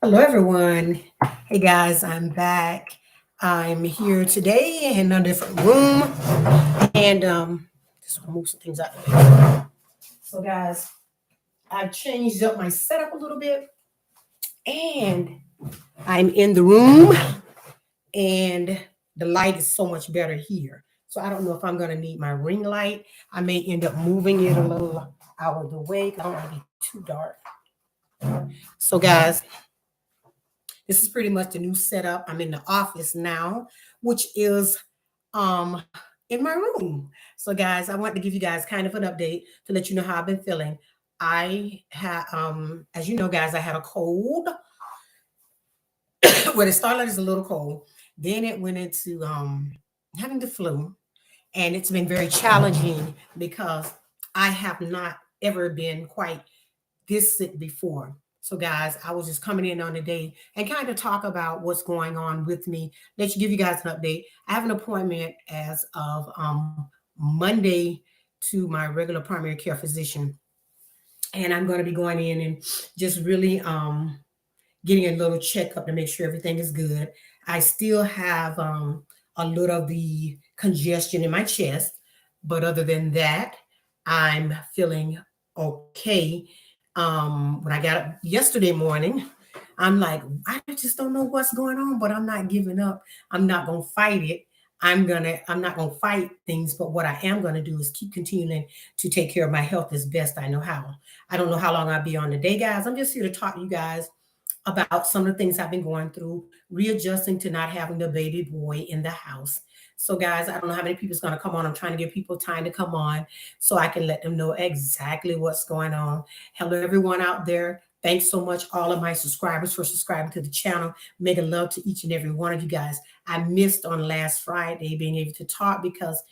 Hello, everyone. Hey, guys, I'm back. I'm here today in a different room, and just want to move some things out of the way. So, guys, I've changed up my setup a little bit, and I'm in the room, and the light is so much better here. So, I don't know if I'm going to need my ring light. I may end up moving it a little out of the way because I don't want to be too dark. So, guys, this is pretty much the new setup. I'm in the office now, which is um in my room. So guys, I want to give you guys kind of an update to let you know how I've been feeling. I had as you know guys, I had a cold. Well, it started as a little cold, then it went into having the flu, and it's been very challenging because I have not ever been quite this sick before. So, guys, I was just coming in on the day and kind of talk about what's going on with me. Let you give you guys an update. I have an appointment as of Monday to my regular primary care physician, and I'm going to be going in and just really getting a little checkup to make sure everything is good. I still have a little of the congestion in my chest, but other than that, I'm feeling okay. When I got up yesterday morning, I'm like, I just don't know what's going on, but I'm not giving up. I'm not gonna fight it. I'm not gonna fight things, but what I am gonna do is keep continuing to take care of my health as best I know how. I don't know how long I'll be on today, guys. I'm just here to talk to you guys about some of the things I've been going through, readjusting to not having the baby boy in the house. So, guys, I don't know how many people's going to come on. I'm trying to give people time to come on so I can let them know exactly what's going on. Hello, everyone out there. Thanks so much, all of my subscribers, for subscribing to the channel. Mega love to each and every one of you guys. I missed on last Friday being able to talk because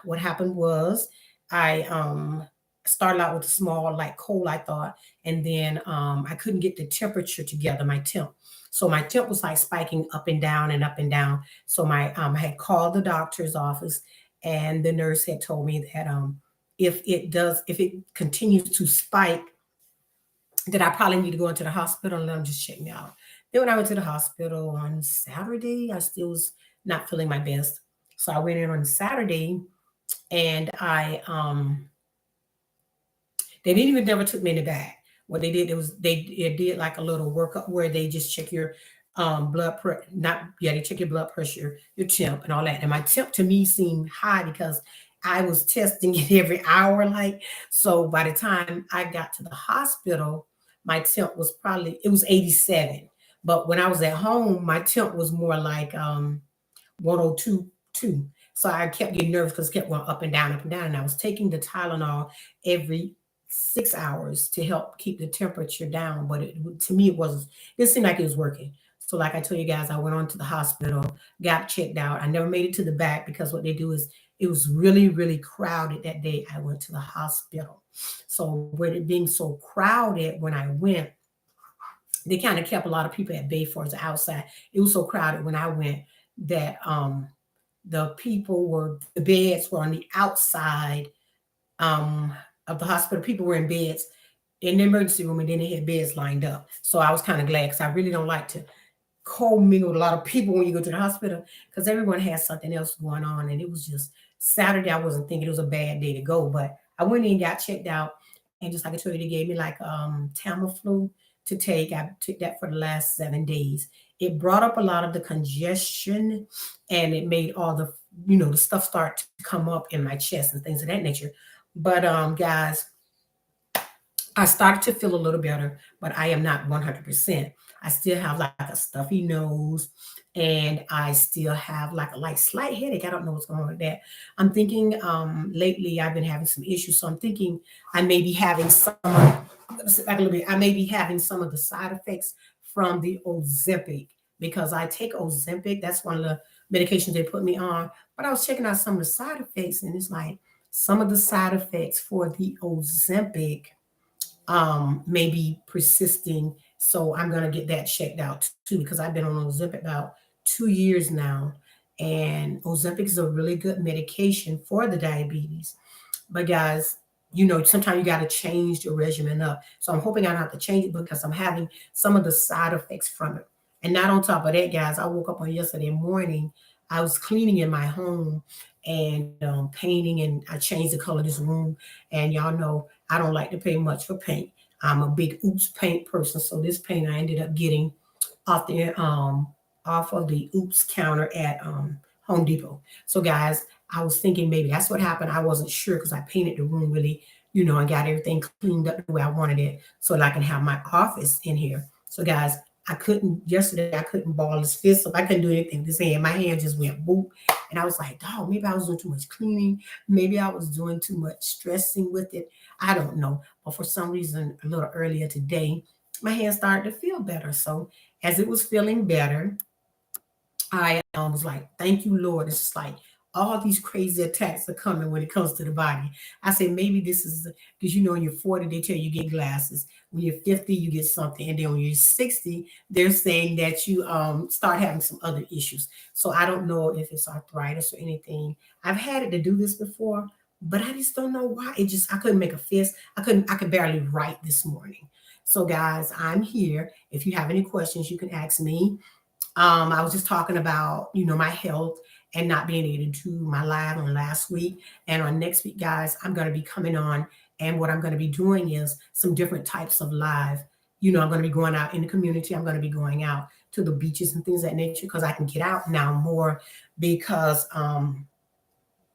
what happened was I started out with a small like cold, I thought, and then I couldn't get the temperature together, my temp. So my temp was like spiking up and down and up and down. So I had called the doctor's office, and the nurse had told me that if it continues to spike, that I probably need to go into the hospital and let them just check me out. Then when I went to the hospital on Saturday, I still was not feeling my best. So I went in on Saturday, and they didn't even never took me in the back. What they did, it did like a little workup where they just check your blood pressure. Not yeah, they check your blood pressure, your temp, and all that. And my temp to me seemed high because I was testing it every hour. Like, so by the time I got to the hospital, my temp was probably, it was 87. But when I was at home, my temp was more like 102 two. So I kept getting nervous because it kept going up and down. And I was taking the Tylenol every 6 hours to help keep the temperature down. But to me, it seemed like it was working. So, like I told you guys, I went on to the hospital, got checked out. I never made it to the back because what they do is it was really, really crowded that day. I went to the hospital. So, with it being so crowded when I went, they kind of kept a lot of people at bay for the outside. It was so crowded when I went that the beds were on the outside um, of the hospital. People were in beds in the emergency room, and then they had beds lined up. So I was kind of glad because I really don't like to co-mingle with a lot of people when you go to the hospital because everyone has something else going on. And it was just Saturday. I wasn't thinking it was a bad day to go, but I went in, got checked out, and just like I told you, they gave me like Tamiflu to take. I took that for the last 7 days. It brought up a lot of the congestion, and it made all the stuff start to come up in my chest and things of that nature. But guys, I started to feel a little better, but I am not 100%. I still have like a stuffy nose, and I still have like a light slight headache. I don't know what's going on with that. I'm thinking lately I've been having some issues, so I'm thinking I may be having some. I'm gonna sit back a little bit. I may be having some of the side effects from the Ozempic because I take Ozempic. That's one of the medications they put me on. But I was checking out some of the side effects, and it's like some of the side effects for the Ozempic may be persisting. So I'm gonna get that checked out too because I've been on Ozempic about 2 years now, and Ozempic is a really good medication for the diabetes. But guys, sometimes you got to change the regimen up. So I'm hoping I don't have to change it because I'm having some of the side effects from it. And not on top of that, guys, I woke up on yesterday morning. I was cleaning in my home and painting, and I changed the color of this room. And y'all know I don't like to pay much for paint. I'm a big Oops paint person. So this paint I ended up getting off the off of the Oops counter at Home Depot. So guys, I was thinking maybe that's what happened. I wasn't sure because I painted the room really, and got everything cleaned up the way I wanted it so that I can have my office in here. So guys, yesterday I couldn't ball his fist up. I couldn't do anything with his hand. My hand just went boop. And I was like, dog, maybe I was doing too much cleaning. Maybe I was doing too much stressing with it. I don't know. But for some reason, a little earlier today, my hand started to feel better. So as it was feeling better, I was like, thank you, Lord. It's just like all these crazy attacks are coming when it comes to the body. I say maybe this is because when you're 40, they tell you get glasses. When you're 50, you get something. And then when you're 60, they're saying that you start having some other issues. So I don't know if it's arthritis or anything. I've had it to do this before, but I just don't know why. I couldn't make a fist. I could barely write this morning. So guys, I'm here. If you have any questions, you can ask me. I was just talking about, my health and not being able to do my live on last week. And on next week, guys, I'm going to be coming on. And what I'm going to be doing is some different types of live. I'm going to be going out in the community. I'm going to be going out to the beaches and things of that nature because I can get out now more because I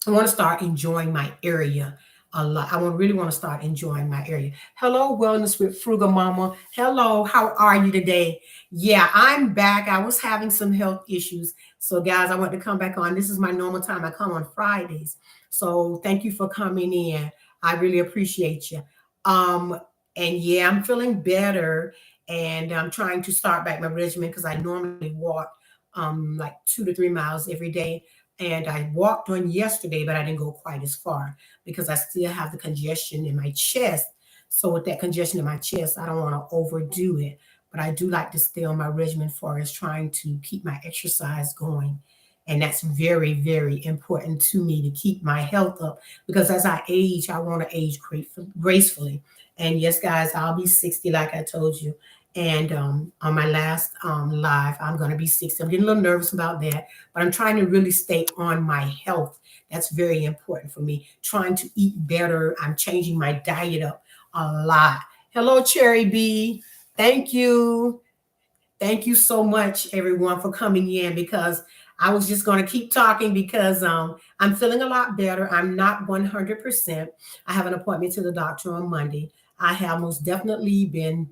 want to start enjoying my area a lot. Really want to start enjoying my area. Hello, Wellness with Frugal Mama. Hello, how are you today? Yeah, I'm back. I was having some health issues. So, guys, I want to come back on. This is my normal time. I come on Fridays. So, thank you for coming in. I really appreciate you. Um, and yeah, I'm feeling better. And I'm trying to start back my regimen because I normally walk like 2 to 3 miles every day. And I walked on yesterday, but I didn't go quite as far because I still have the congestion in my chest. So with that congestion in my chest, I don't want to overdo it. But I do like to stay on my regimen for as trying to keep my exercise going. And that's very, very important to me to keep my health up because as I age, I want to age gracefully. And yes, guys, I'll be 60, like I told you. And on my last live, I'm going to be 60. I'm getting a little nervous about that, but I'm trying to really stay on my health. That's very important for me. Trying to eat better. I'm changing my diet up a lot. Hello, Cherry B. Thank you. Thank you so much, everyone, for coming in because I was just going to keep talking because I'm feeling a lot better. I'm not 100%. I have an appointment to the doctor on Monday. I have most definitely been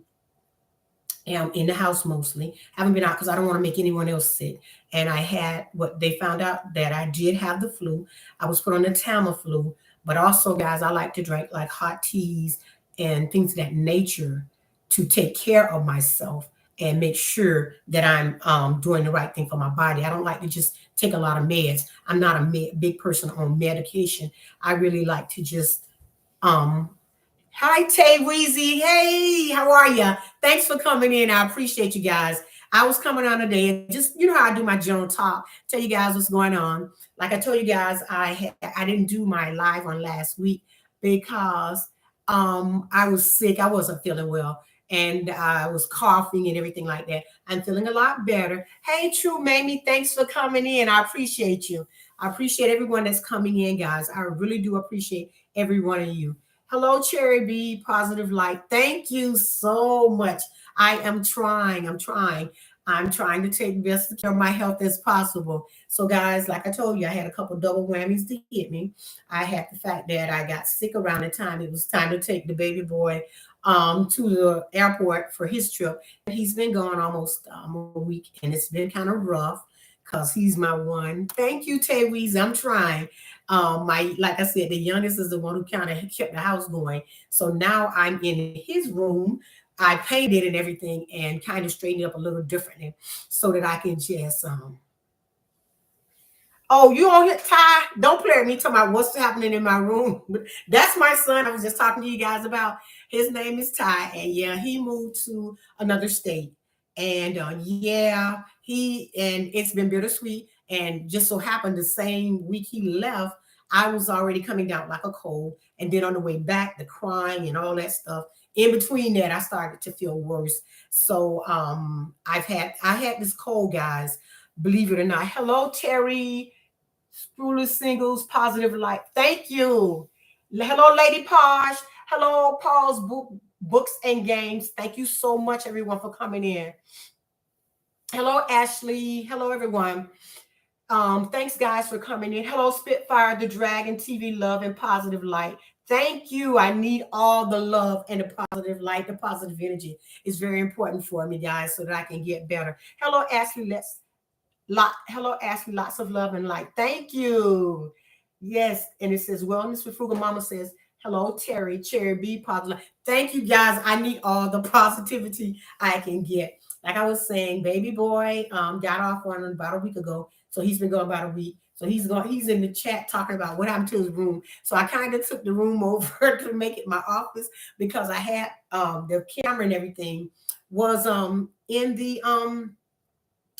in the house mostly. Haven't been out because I don't want to make anyone else sick. And I had what they found out that I did have the flu. I was put on the Tamiflu, but also, guys, I like to drink like hot teas and things of that nature to take care of myself and make sure that I'm doing the right thing for my body. I don't like to just take a lot of meds. I'm not a big person on medication. I really like to just um, hi, Tay Weezy. Hey, how are you? Thanks for coming in. I appreciate you guys. I was coming on today and just, how I do my general talk, tell you guys what's going on. Like I told you guys, I didn't do my live on last week because I was sick. I wasn't feeling well. And I was coughing and everything like that. I'm feeling a lot better. Hey, True Mamie, thanks for coming in. I appreciate you. I appreciate everyone that's coming in, guys. I really do appreciate every one of you. Hello, Cherry B, Positive Light. Thank you so much. I am trying. I'm trying to take best care of my health as possible. So, guys, like I told you, I had a couple double whammies to hit me. I had the fact that I got sick around the time it was time to take the baby boy to the airport for his trip. He's been gone almost a week, and it's been kind of rough because he's my one. Thank you, Tay Weez. I'm trying. Like I said, the youngest is the one who kind of kept the house going. So now I'm in his room. I painted and everything and kind of straightened it up a little differently so that I can just oh, you on here, Ty? Don't play with me talking about what's happening in my room. That's my son. I was just talking to you guys about. His name is Ty, and yeah, he moved to another state. And yeah, it's been bittersweet. And just so happened the same week he left, I was already coming down like a cold. And then on the way back, the crying and all that stuff. In between that, I started to feel worse. So I had this cold, guys. Believe it or not. Hello, Terry. Spruler Singles, Positive Light. Thank you. Hello, Lady Posh. Hello, Paul's Books and Games. Thank you so much, everyone, for coming in. Hello, Ashley. Hello, everyone. Thanks, guys, for coming in. Hello, Spitfire, the Dragon, TV Love, and Positive Light. Thank you. I need all the love and the positive light, the positive energy. It's very important for me, guys, so that I can get better. Hello, Ashley. Hello, Ashley. Lots of love and light. Thank you. Yes, and it says Wellness with Frugal Mama says, hello, Terry, Cherry B, positive. Thank you, guys. I need all the positivity I can get. Like I was saying, baby boy got off one about a week ago. So he's been going about a week. So he's in the chat talking about what happened to his room. So I kind of took the room over to make it my office because I had the camera and everything was in the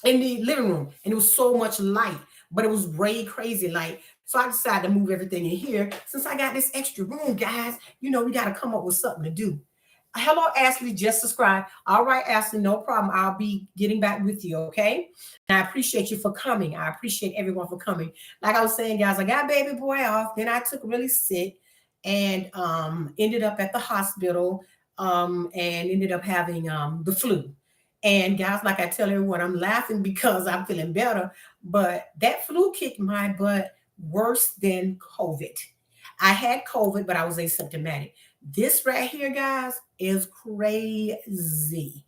living room, and it was so much light, but it was way crazy light. So I decided to move everything in here. Since I got this extra room, guys, we got to come up with something to do. Hello, Ashley, just subscribe. All right, Ashley, no problem. I'll be getting back with you, okay? And I appreciate you for coming. I appreciate everyone for coming. Like I was saying, guys, I got baby boy off. Then I took really sick and ended up at the hospital and ended up having the flu. And guys, like I tell everyone, I'm laughing because I'm feeling better, but that flu kicked my butt worse than COVID. I had COVID, but I was asymptomatic. This right here, guys, is crazy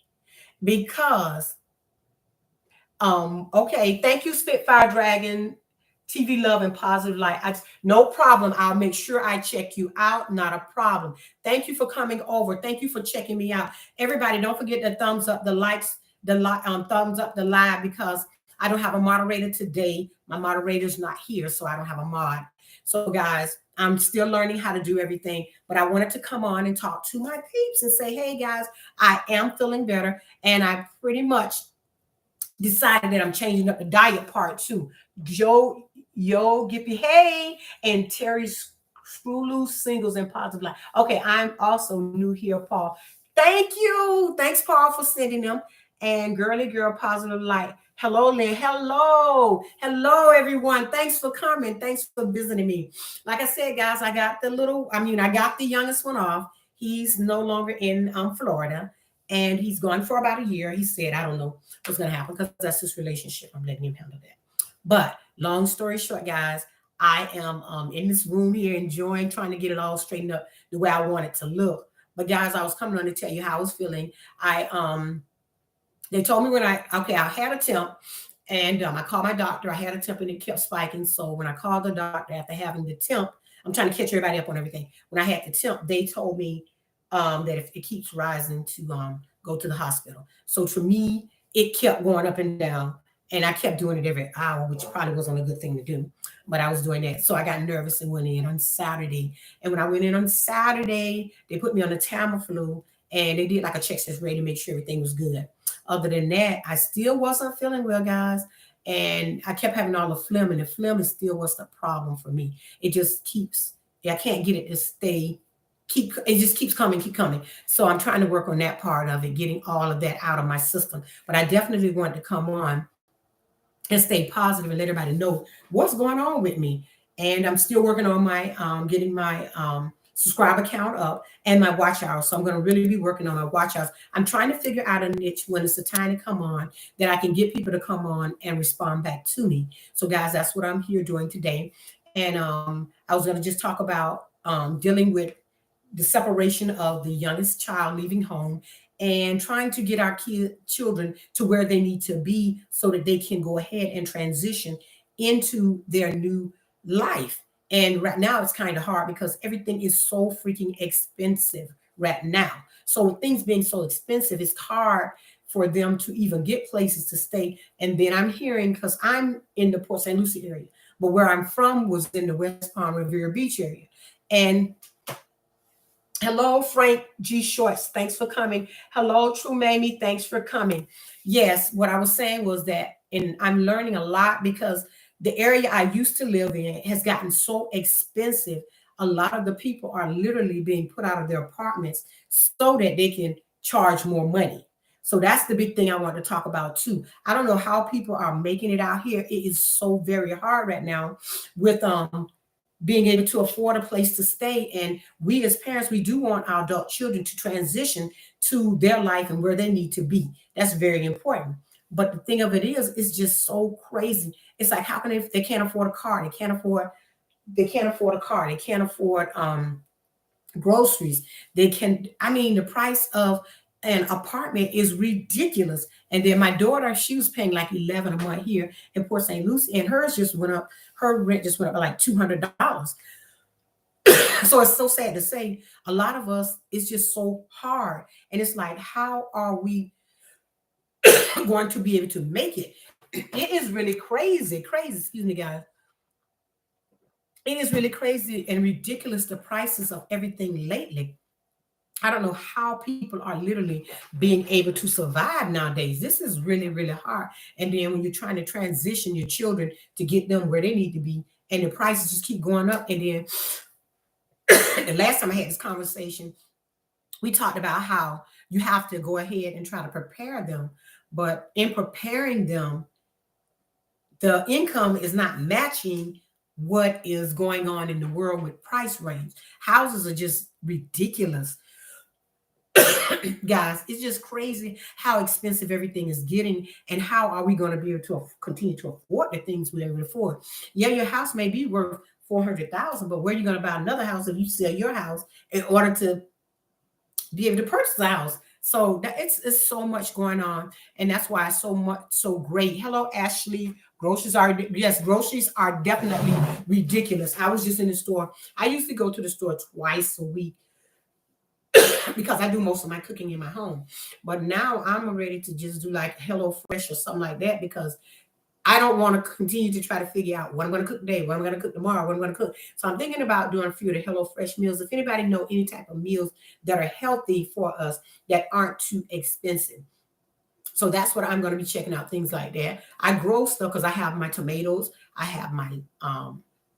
because okay, thank you, Spitfire Dragon, TV Love and Positive Light. No problem. I'll make sure I check you out. Not a problem. Thank you for coming over. Thank you for checking me out. Everybody, don't forget to thumbs up, the likes, thumbs up the live because I don't have a moderator today. My moderator's not here, so I don't have a mod. So, guys, I'm still learning how to do everything, but I wanted to come on and talk to my peeps and say, hey, guys, I am feeling better, and I pretty much decided that I'm changing up the diet part too. Gippy, hey, and Terry's Screw Singles and Positive Life. Okay, I'm also new here, Paul. Thank you. Thanks, Paul, for sending them. And Girly Girl Positive Light. Hello, Lynn. Hello. Hello, everyone. Thanks for coming. Thanks for visiting me. Like I said, guys, I got the youngest one off. He's no longer in Florida, and he's gone for about a year. He said, I don't know what's going to happen because that's his relationship. I'm letting him handle that. But long story short, guys, I am in this room here enjoying trying to get it all straightened up the way I want it to look. But guys, I was coming on to tell you how I was feeling. They told me I had a temp, and I called my doctor. I had a temp and it kept spiking. So when I called the doctor after having the temp, I'm trying to catch everybody up on everything. When I had the temp, they told me that if it keeps rising to go to the hospital. So for me, it kept going up and down. And I kept doing it every hour, which probably wasn't a good thing to do. But I was doing that. So I got nervous and went in on Saturday. And when I went in on Saturday, they put me on the Tamiflu and they did like a check test ready to make sure everything was good. Other than that, I still wasn't feeling well, guys. And I kept having all the phlegm, and the phlegm is still what's the problem for me. It just I can't get it to stay it just keeps coming. So I'm trying to work on that part of it, getting all of that out of my system. But I definitely want to come on and stay positive and let everybody know what's going on with me. And I'm still working on my getting my subscriber count up and my watch hours. So I'm going to really be working on my watch hours. I'm trying to figure out a niche when it's the time to come on that I can get people to come on and respond back to me. So guys, that's what I'm here doing today. And I was going to just talk about dealing with the separation of the youngest child leaving home and trying to get our children to where they need to be so that they can go ahead and transition into their new life. And right now it's kind of hard because everything is so freaking expensive right now. So with things being so expensive, it's hard for them to even get places to stay. And then I'm hearing, because I'm in the Port St. Lucie area, but where I'm from was in the West Palm Revere Beach area. And hello, Frank G. Shorts. Thanks for coming. Hello, True Mamie. Thanks for coming. Yes, what I was saying was that, and I'm learning a lot because the area I used to live in has gotten so expensive. a lot of the people are literally being put out of their apartments so that they can charge more money. So that's the big thing I want to talk about too. I don't know how people are making it out here. It is so very hard right now with being able to afford a place to stay. And we as parents, we do want our adult children to transition to their life and where they need to be. That's very important. But the thing of it is, it's just so crazy. It's like, how can they can't afford a car, they can't afford a car, they can't afford groceries. They can, I mean, the price of an apartment is ridiculous. And then my daughter, she was paying like 11 a month here in Port St. Lucie, and hers just went up. Her rent just went up by like $200. So it's so sad to say, a lot of us, it's just so hard. And it's like, how are we going to be able to make it? It is really crazy. Excuse me, guys. It is really crazy and ridiculous the prices of everything lately. I don't know how people are literally being able to survive nowadays. This is really, really hard. And then when you're trying to transition your children to get them where they need to be, and the prices just keep going up. And then the last time I had this conversation, we talked about how you have to go ahead and try to prepare them. But in preparing them, the income is not matching what is going on in the world with price range. Houses are just ridiculous. Guys, it's just crazy how expensive everything is getting, and how are we going to be able to continue to afford the things we're able to afford? Yeah, your house may be worth 400,000, but where are you going to buy another house if you sell your house in order to be able to purchase a house? So that it's so much going on, and that's why it's so much so great. Hello, Ashley. Groceries are definitely ridiculous. I was just in the store. I usually go to the store twice a week because I do most of my cooking in my home. But now I'm ready to just do like Hello Fresh or something like that, because I don't want to continue to try to figure out what I'm going to cook today, what I'm going to cook tomorrow, what I'm going to cook. So I'm thinking about doing a few of the Hello Fresh meals. If anybody know any type of meals that are healthy for us that aren't too expensive. So that's what I'm going to be checking out, things like that. I grow stuff because I have my tomatoes. I have my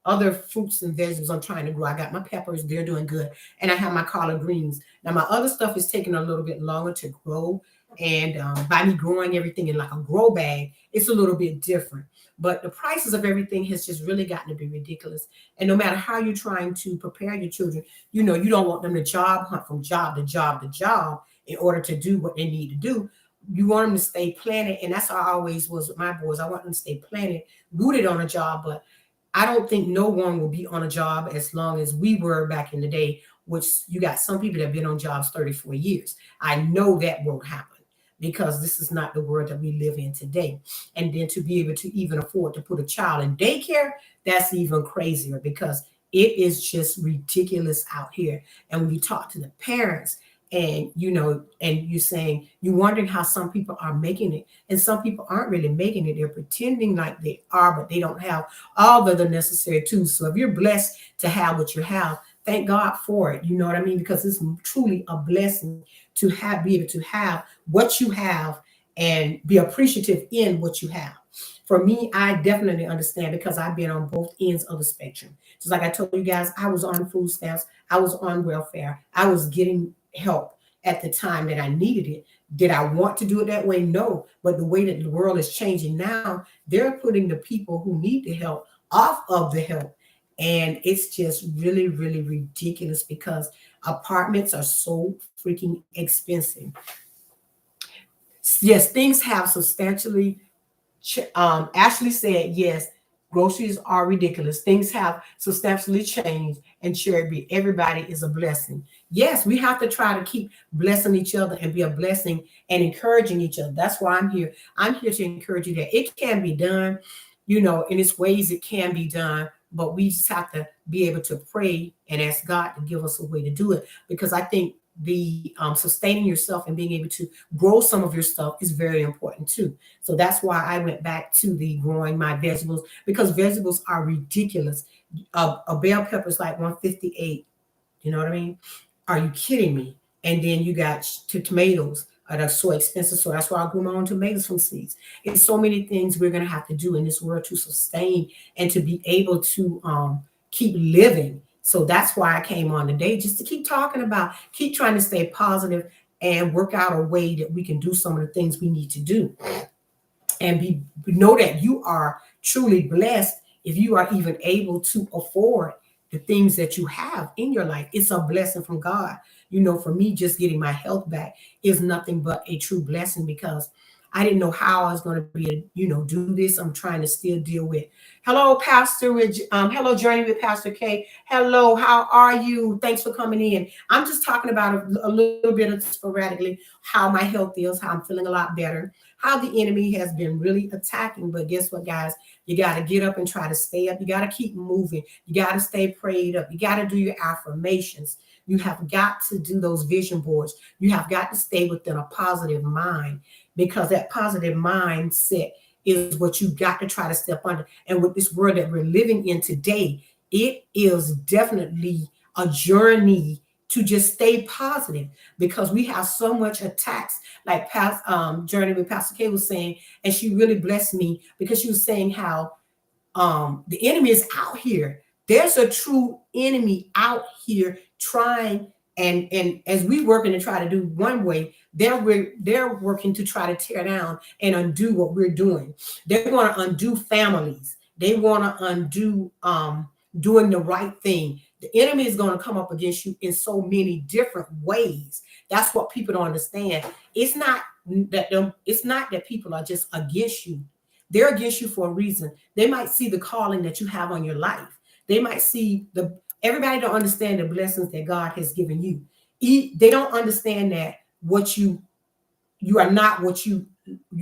other fruits and vegetables I'm trying to grow. I got my peppers, they're doing good. And I have my collard greens. Now, my other stuff is taking a little bit longer to grow. And by me growing everything in like a grow bag, it's a little bit different. But the prices of everything has just really gotten to be ridiculous. And no matter how you're trying to prepare your children, you know, you don't want them to job hunt from job to job to job in order to do what they need to do. You want them to stay planted. And that's how I always was with my boys. I want them to stay planted, rooted on a job. But I don't think no one will be on a job as long as we were back in the day, which you got some people that have been on jobs 34 years. I know that won't happen because this is not the world that we live in today. And then to be able to even afford to put a child in daycare, that's even crazier because it is just ridiculous out here. And when you talk to the parents, and you know, and you're saying you're wondering how some people are making it, and some people aren't really making it. They're pretending like they are, but they don't have all the necessary tools. So if you're blessed to have what you have, thank God for it. You know what I mean? Because it's truly a blessing to have be able to have what you have and be appreciative in what you have. For me, I definitely understand because I've been on both ends of the spectrum. Just like I told you guys, I was on food stamps, I was on welfare, I was getting help at the time that I needed it. Did I want to do it that way? No. But the way that the world is changing now, they're putting the people who need the help off of the help. And it's just really, really ridiculous because apartments are so freaking expensive. Yes, things have substantially Ashley said, yes, groceries are ridiculous. Things have substantially changed, and Cherry, everybody is a blessing. Yes, we have to try to keep blessing each other and be a blessing and encouraging each other. That's why I'm here. I'm here to encourage you that it can be done, you know, in its ways it can be done, but we just have to be able to pray and ask God to give us a way to do it. Because I think the sustaining yourself and being able to grow some of your stuff is very important too. So that's why I went back to the growing my vegetables, because vegetables are ridiculous. A bell pepper is like 158. You know what I mean? Are you kidding me? And then you got tomatoes that are so expensive. So that's why I grew my own tomatoes from seeds. It's so many things we're going to have to do in this world to sustain and to be able to keep living. So that's why I came on today, just to keep talking about, keep trying to stay positive and work out a way that we can do some of the things we need to do, and be know that you are truly blessed if you are even able to afford the things that you have in your life. It's a blessing from God. For me, just getting my health back is nothing but a true blessing, because I didn't know how I was going to be able to, do this. I'm trying to still deal with. Hello, Pastor Rich. Hello, Journey with Pastor K. Hello, how are you? Thanks for coming in. I'm just talking about a little bit of sporadically how my health is, how I'm feeling a lot better, how the enemy has been really attacking. But guess what, guys? You got to get up and try to stay up. You got to keep moving. You got to stay prayed up. You got to do your affirmations. You have got to do those vision boards. You have got to stay within a positive mind, because that positive mindset is what you got to try to step under. And with this world that we're living in today, it is definitely a journey to just stay positive, because we have so much attacks, like Journey with Pastor K was saying. And she really blessed me, because she was saying how the enemy is out here. There's a true enemy out here trying, and as we working to try to do one way, they're working to try to tear down and undo what we're doing. They want to undo families. They want to undo doing the right thing. The enemy is going to come up against you in so many different ways. That's what people don't understand. It's not that people are just against you. They're against you for a reason. They might see the calling that you have on your life. They might see everybody don't understand the blessings that God has given you. They don't understand that you are not what you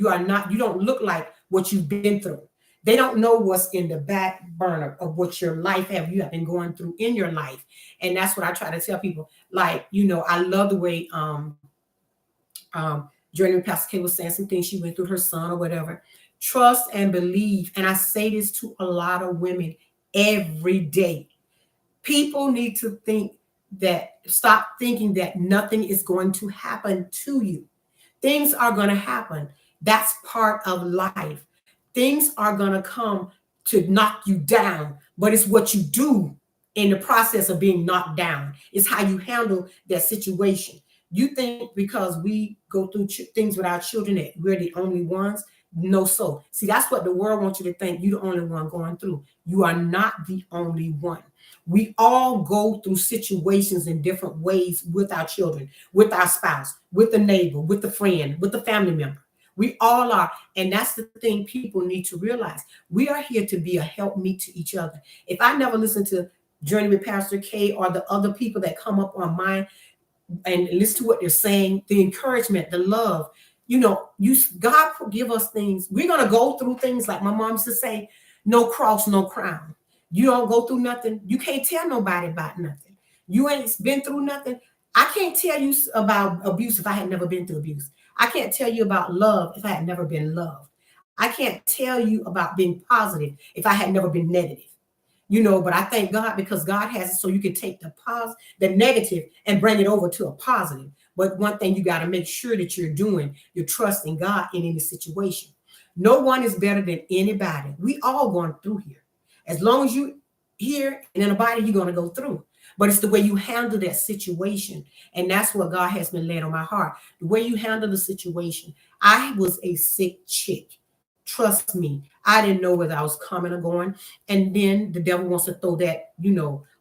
are not, you don't look like what you've been through. They don't know what's in the back burner of what your life you have been going through in your life. And that's what I try to tell people. Like, I love the way Journey with Pastor K was saying some things she went through, her son or whatever. Trust and believe. And I say this to a lot of women every day. People need to stop thinking that nothing is going to happen to you. Things are going to happen. That's part of life. Things are going to come to knock you down, but it's what you do in the process of being knocked down. It's how you handle that situation. You think because we go through things with our children that we're the only ones? No, so. See, that's what the world wants you to think. You're the only one going through. You are not the only one. We all go through situations in different ways with our children, with our spouse, with the neighbor, with the friend, with the family member. We all are. And that's the thing people need to realize. We are here to be a helpmeet to each other. If I never listened to Journey with Pastor K or the other people that come up on mine and listen to what they're saying, the encouragement, the love, God give us things. We're going to go through things, like my mom used to say, no cross, no crown. You don't go through nothing. You can't tell nobody about nothing. You ain't been through nothing. I can't tell you about abuse if I had never been through abuse. I can't tell you about love if I had never been loved. I can't tell you about being positive if I had never been negative. But I thank God, because God has it so you can take the negative and bring it over to a positive. But one thing you got to make sure that you're trusting God in any situation. No one is better than anybody. We all going through here. As long as you here and in a body, you're going to go through. But it's the way you handle that situation. And that's what God has been laid on my heart. The way you handle the situation. I was a sick chick. Trust me, I didn't know whether I was coming or going. And then the devil wants to throw that,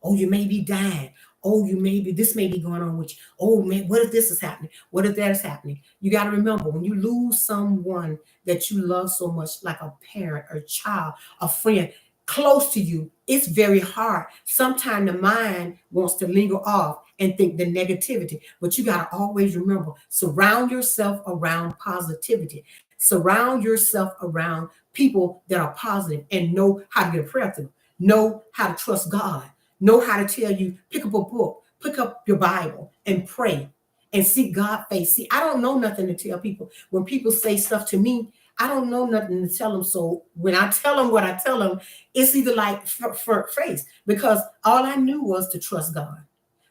oh, you may be dying. Oh, this may be going on with you. Oh, man, what if this is happening? What if that is happening? You got to remember, when you lose someone that you love so much, like a parent, a child, a friend, close to you, it's very hard. Sometimes the mind wants to linger off and think the negativity, but you got to always remember, surround yourself around positivity. Surround yourself around people that are positive and know how to get a prayer through, know how to trust God, know how to tell you, pick up a book, pick up your Bible and pray and seek God's face. See, I don't know nothing to tell people. When people say stuff to me, I don't know nothing to tell them. So when I tell them what I tell them, it's either like phrase, because all I knew was to trust God.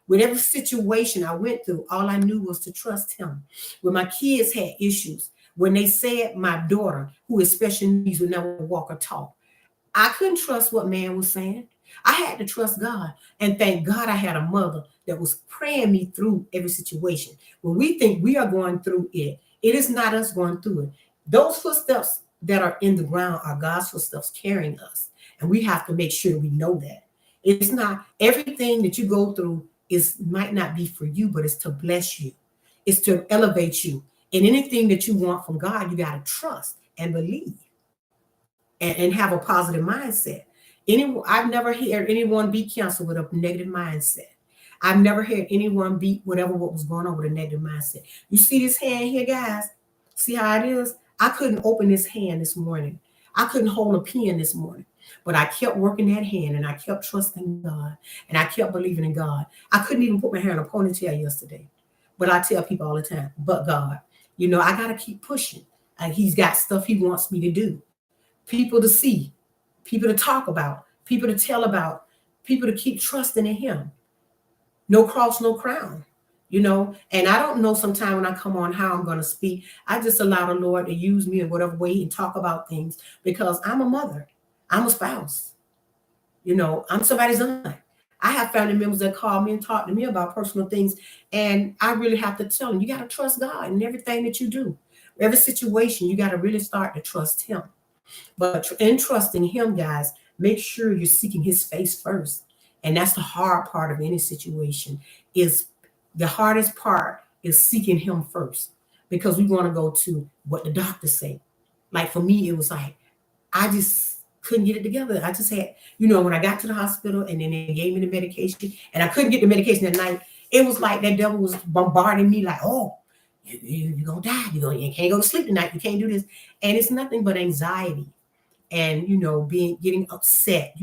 With every situation I went through, all I knew was to trust him. When my kids had issues, when they said my daughter, who is special needs, would never walk or talk, I couldn't trust what man was saying. I had to trust God. And thank God I had a mother that was praying me through every situation. When we think we are going through it, it is not us going through it. Those footsteps that are in the ground are God's footsteps carrying us. And we have to make sure we know that. It's not everything that you go through is might not be for you, but it's to bless you. It's to elevate you. And anything that you want from God, you got to trust and believe and have a positive mindset. I've never heard anyone be canceled with a negative mindset. I've never heard anyone beat whatever what was going on with a negative mindset. You see this hand here, guys? See how it is? I couldn't open this hand this morning. I couldn't hold a pen this morning. But I kept working that hand and I kept trusting God and I kept believing in God. I couldn't even put my hair in a ponytail yesterday. But I tell people all the time, but God, I got to keep pushing. And he's got stuff he wants me to do. People to see, people to talk about, people to tell about, people to keep trusting in him. No cross, no crown. And I don't know sometimes when I come on how I'm going to speak. I just allow the Lord to use me in whatever way and talk about things because I'm a mother. I'm a spouse. I'm somebody's aunt. I have family members that call me and talk to me about personal things. And I really have to tell them, you got to trust God in everything that you do. Every situation, you got to really start to trust him. But in trusting him, guys, make sure you're seeking his face first. And that's the hard part of any situation is the hardest part is seeking him first because we want to go to what the doctors say. Like for me, it was like, I just couldn't get it together. I just had, when I got to the hospital and then they gave me the medication and I couldn't get the medication at night, it was like that devil was bombarding me like, oh, you're going to die. You can't go to sleep tonight. You can't do this. And it's nothing but anxiety and, getting upset,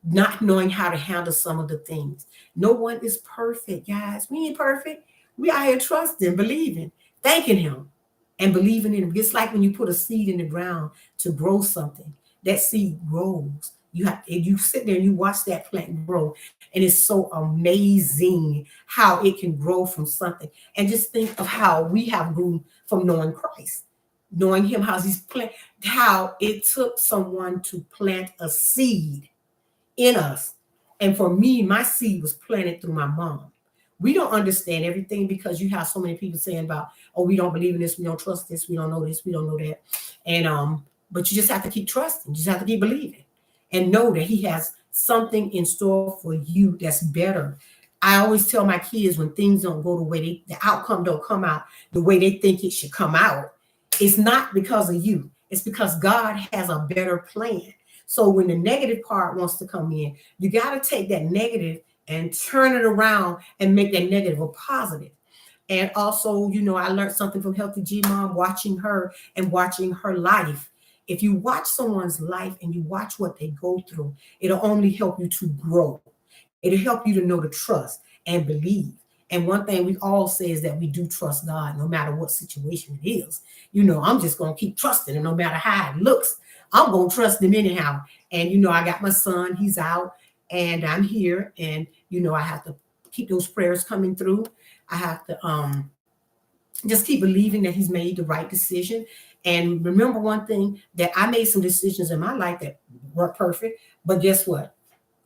not knowing how to handle some of the things. No one is perfect, guys. We ain't perfect. We are here trusting, believing, thanking him and believing in him. It's like when you put a seed in the ground to grow something, that seed grows. You sit there and you watch that plant grow, and it's so amazing how it can grow from something. And just think of how we have grown from knowing Christ, knowing him, how it took someone to plant a seed in us. And for me, my seed was planted through my mom. We don't understand everything because you have so many people saying about, oh, we don't believe in this, we don't trust this, we don't know this, we don't know that. And but you just have to keep trusting, you just have to keep believing and know that he has something in store for you that's better. I always tell my kids when things don't go the way the outcome don't come out the way they think it should come out, it's not because of you. It's because God has a better plan. So when the negative part wants to come in, you got to take that negative and turn it around and make that negative a positive. And also, I learned something from Healthy G Mom, watching her and watching her life. If you watch someone's life and you watch what they go through, it'll only help you to grow. It'll help you to know to trust and believe. And one thing we all say is that we do trust God no matter what situation it is. I'm just going to keep trusting him no matter how it looks. I'm going to trust him anyhow. And, I got my son, he's out and I'm here. And, I have to keep those prayers coming through. I have to just keep believing that he's made the right decision. And remember one thing, that I made some decisions in my life that weren't perfect. But guess what?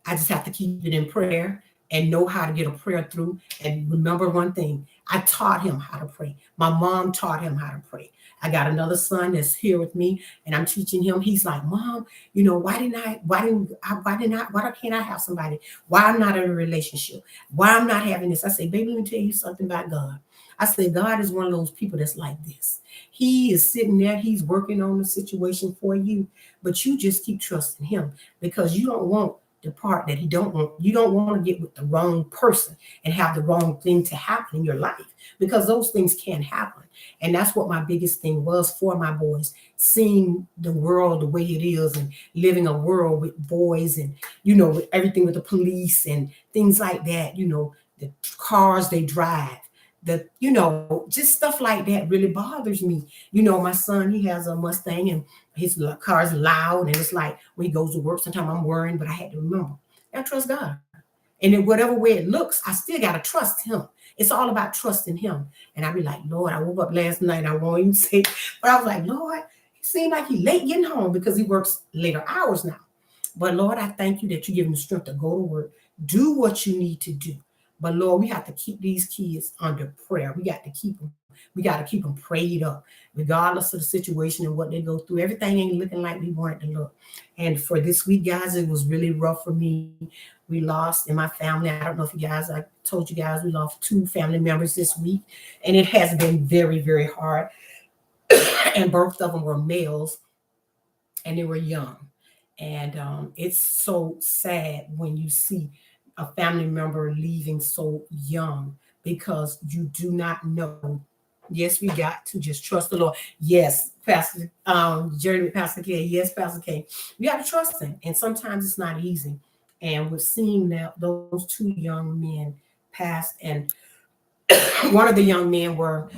I just have to keep it in prayer and know how to get a prayer through. And remember one thing, I taught him how to pray. My mom taught him how to pray. I got another son that's here with me and I'm teaching him. He's like, Mom, why can't I have somebody? Why I'm not in a relationship? Why I'm not having this? I say, baby, let me tell you something about God. I say, God is one of those people that's like this. He is sitting there. He's working on the situation for you, but you just keep trusting him because you don't want the part that he don't want. You don't want to get with the wrong person and have the wrong thing to happen in your life because those things can happen. And that's what my biggest thing was for my boys, seeing the world the way it is and living a world with boys and, with everything with the police and things like that, the cars they drive, just stuff like that really bothers me. My son, he has a Mustang and his car's loud. And it's like when he goes to work, sometimes I'm worrying, but I had to remember, I trust God. And in whatever way it looks, I still got to trust him. It's all about trusting him. And I be like, Lord, I woke up last night. I won't even say, but I was like, Lord, it seemed like he late getting home because he works later hours now. But Lord, I thank you that you give them the strength to go to work, do what you need to do. But Lord, we have to keep these kids under prayer. We got to keep them. We got to keep them prayed up, regardless of the situation and what they go through. Everything ain't looking like we want it to look. And for this week, guys, it was really rough for me. We lost in my family. I don't know if you guys, I told you guys, we lost two family members this week, and it has been very, very hard. And both of them were males, and they were young. And it's so sad when you see a family member leaving so young, because you do not know. Yes, we got to just trust the Lord. Yes, Pastor Jeremy, Pastor K. Yes, Pastor K. We got to trust him. And sometimes it's not easy. And we're seeing that those two young men passed, and one of the young men were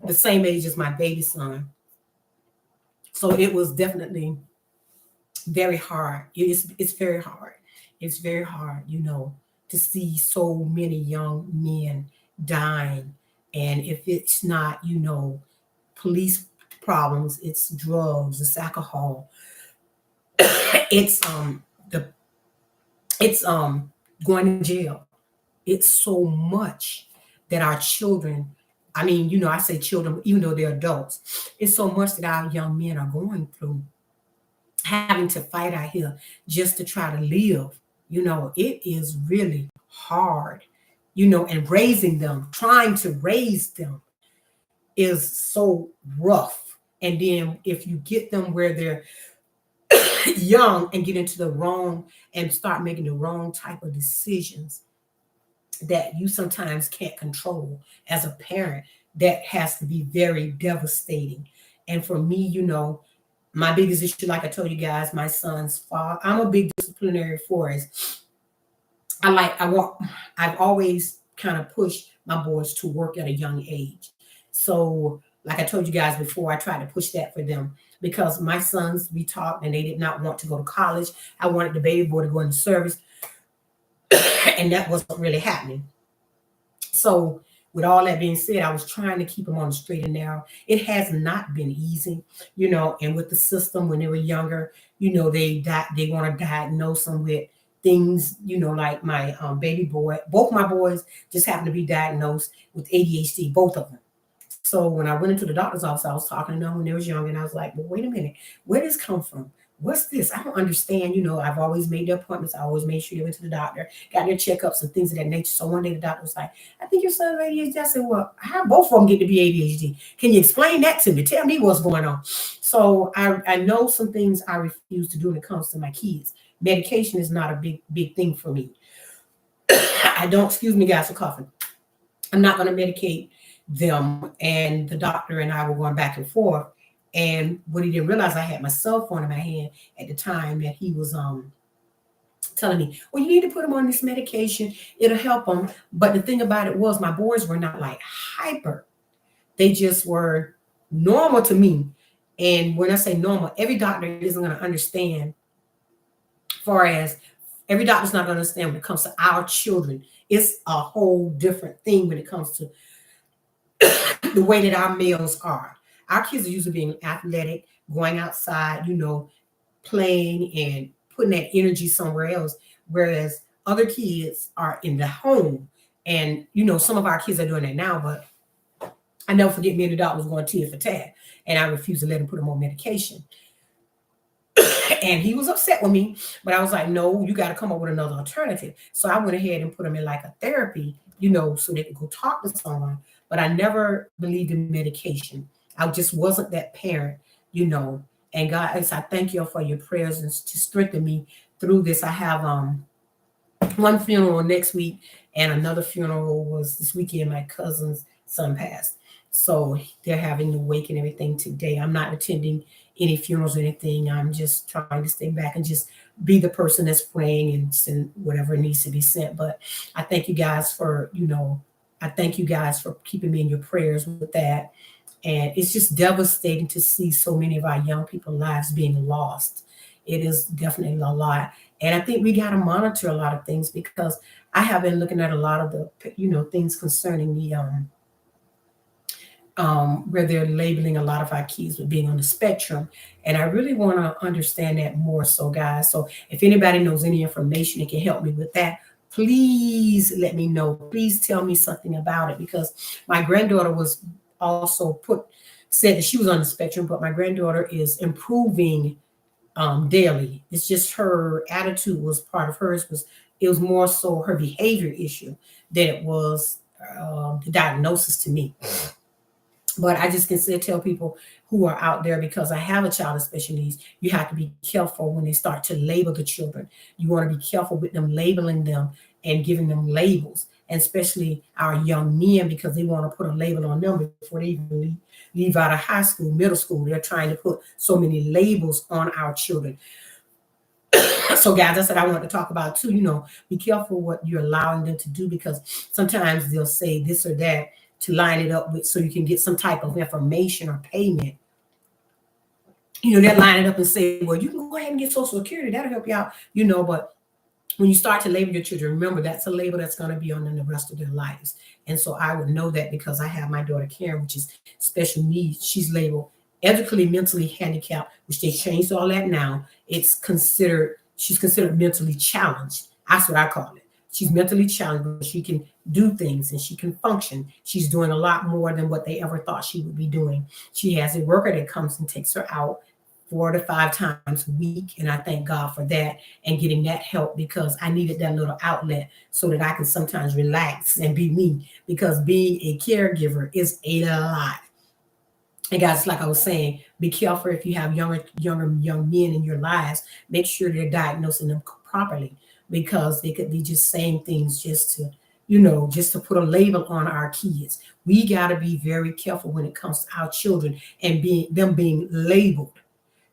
the same age as my baby son. So it was definitely very hard. It's very hard. It's very hard, to see so many young men dying. And if it's not, police problems, it's drugs, it's alcohol, it's the it's going to jail. It's so much that our children, I mean, I say children, even though they're adults, it's so much that our young men are going through, having to fight out here just to try to live. It is really hard, and raising them, trying to raise them is so rough. And then if you get them where they're young and get into the wrong and start making the wrong type of decisions that you sometimes can't control as a parent, that has to be very devastating. And for me, my biggest issue, like I told you guys, my son's father, I'm a big disciplinary force. I've always kind of pushed my boys to work at a young age. So, like I told you guys before, I tried to push that for them, because my sons, we talked and they did not want to go to college. I wanted the baby boy to go into service, and that wasn't really happening. So, with all that being said, I was trying to keep them on the straight and narrow. It has not been easy, and with the system when they were younger, they want to diagnose them with things, like my baby boy. Both my boys just happened to be diagnosed with ADHD, both of them. So when I went into the doctor's office, I was talking to them when they was young, and I was like, "Well, wait a minute, where does this come from? What's this? I don't understand." I've always made the appointments. I always made sure they went to the doctor, got their checkups and things of that nature. So one day the doctor was like, "I think your son has ADHD." I said, "Well, how both of them get to be ADHD? Can you explain that to me? Tell me what's going on." So I know some things I refuse to do when it comes to my kids. Medication is not a big thing for me. I don't, excuse me guys for coughing. I'm not going to medicate them. And the doctor and I were going back and forth. And what he didn't realize, I had my cell phone in my hand at the time that he was telling me, "Well, you need to put him on this medication. It'll help him." But the thing about it was, my boys were not like hyper. They just were normal to me. And when I say normal, every doctor isn't going to understand, far as every doctor's not going to understand when it comes to our children. It's a whole different thing when it comes to the way that our males are. Our kids are used to being athletic, going outside, playing and putting that energy somewhere else. Whereas other kids are in the home. And, some of our kids are doing that now, but I never forget me and the doctor was going tit for tat. And I refused to let him put him on medication. And he was upset with me, but I was like, "No, you got to come up with another alternative." So I went ahead and put him in like a therapy, so they could go talk to someone. But I never believed in medication. I just wasn't that parent, And guys, I thank you for your prayers and to strengthen me through this. I have one funeral next week, and another funeral was this weekend. My cousin's son passed. So they're having the wake and everything today. I'm not attending any funerals or anything. I'm just trying to stay back and just be the person that's praying and send whatever needs to be sent. But I thank you guys for, I thank you guys for keeping me in your prayers with that. And it's just devastating to see so many of our young people's lives being lost. It is definitely a lot. And I think we got to monitor a lot of things, because I have been looking at a lot of the, things concerning where they're labeling a lot of our kids with being on the spectrum. And I really want to understand that more. So, guys, so if anybody knows any information that can help me with that, please let me know. Please tell me something about it, because my granddaughter was also said that she was on the spectrum, but my granddaughter is improving daily. It's just her attitude was part of hers. It was more so her behavior issue than it was the diagnosis to me. But I just can still tell people who are out there, because I have a child with special needs, you have to be careful when they start to label the children. You want to be careful with them labeling them and giving them labels, and especially our young men, because they want to put a label on them before they even leave out of high school, middle school. They're trying to put so many labels on our children. So, guys, that's what I want to talk about too. Be careful what you're allowing them to do, because sometimes they'll say this or that to line it up with, so you can get some type of information or payment. They'll line it up and say, well, you can go ahead and get Social Security. That'll help you out. But when you start to label your children, remember that's a label that's going to be on them the rest of their lives. And so I would know that, because I have my daughter Karen, which is special needs. She's labeled educationally, mentally handicapped, which they changed all that now. She's considered mentally challenged. That's what I call it. She's mentally challenged, but she can do things and she can function. She's doing a lot more than what they ever thought she would be doing. She has a worker that comes and takes her out 4 to 5 times a week. And I thank God for that and getting that help, because I needed that little outlet so that I can sometimes relax and be me, because being a caregiver is a lot. And guys, like I was saying, be careful if you have young men in your lives. Make sure they're diagnosing them properly, because they could be just saying things just to put a label on our kids. We got to be very careful when it comes to our children and being labeled.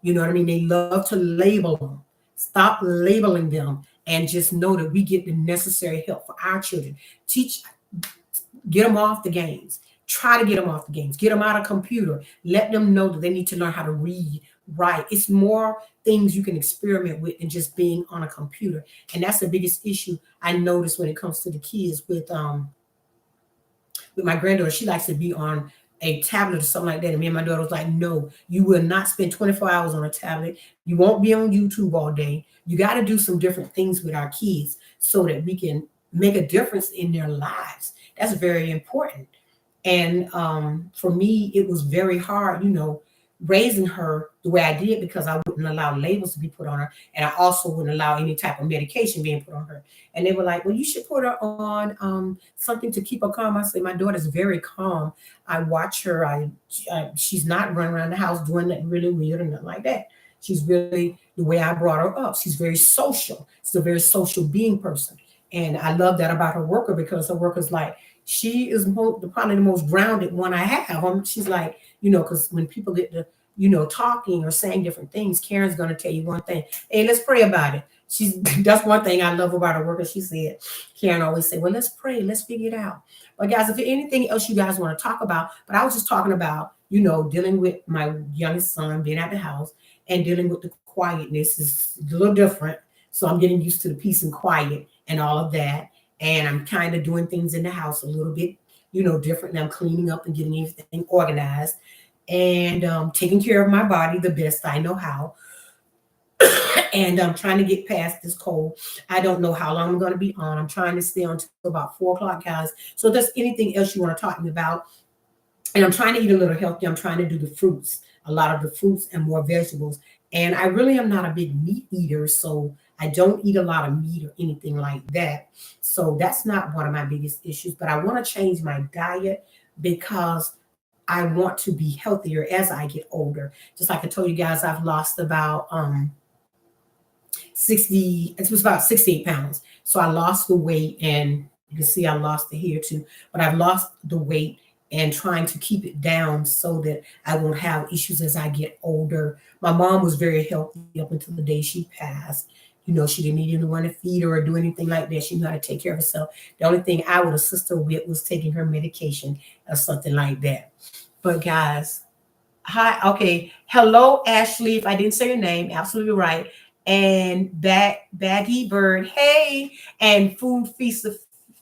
You know what I mean? They love to label them. Stop labeling them and just know that we get the necessary help for our children. Get them off the games. Try to get them off the games. Get them out of computer. Let them know that they need to learn how to read, write. It's more things you can experiment with than just being on a computer. And that's the biggest issue I notice when it comes to the kids with my granddaughter. She likes to be on a tablet or something like that. And me and my daughter was like, no, you will not spend 24 hours on a tablet. You won't be on YouTube all day. You got to do some different things with our kids so that we can make a difference in their lives. That's very important. And for me, it was very hard, raising her the way I did, because I wouldn't allow labels to be put on her. And I also wouldn't allow any type of medication being put on her. And they were like, well, you should put her on something to keep her calm. I say, my daughter's very calm. I watch her. She's not running around the house doing nothing really weird or nothing like that. She's really the way I brought her up. She's very social. She's a very social being person. And I love that about her worker, because her worker's like, she is probably the most grounded one I have. She's like, because when people get to, talking or saying different things, Karen's going to tell you one thing. Hey, let's pray about it. That's one thing I love about her worker. She said, Karen always say, well, let's pray. Let's figure it out. But guys, if there's anything else you guys want to talk about, but I was just talking about, dealing with my youngest son being at the house and dealing with the quietness is a little different. So I'm getting used to the peace and quiet and all of that. And I'm kind of doing things in the house a little bit, different. And I'm cleaning up and getting everything organized and taking care of my body the best I know how. And I'm trying to get past this cold. I don't know how long I'm going to be on. I'm trying to stay on until about 4 o'clock, guys. So if there's anything else you want to talk to me about, and I'm trying to eat a little healthy. I'm trying to do the fruits, a lot of the fruits and more vegetables. And I really am not a big meat eater, so I don't eat a lot of meat or anything like that. So that's not one of my biggest issues. But I want to change my diet because I want to be healthier as I get older. Just like I told you guys, I've lost about 60, it was about 68 pounds. So I lost the weight, and you can see I lost the hair too, but I've lost the weight and trying to keep it down so that I won't have issues as I get older. My mom was very healthy up until the day she passed. She didn't need anyone to feed her or do anything like that. She knew how to take care of herself. The only thing I would assist her with was taking her medication or something like that. But guys, hi, okay. Hello, Ashley. If I didn't say your name, absolutely right. And Baggy Bird, hey, and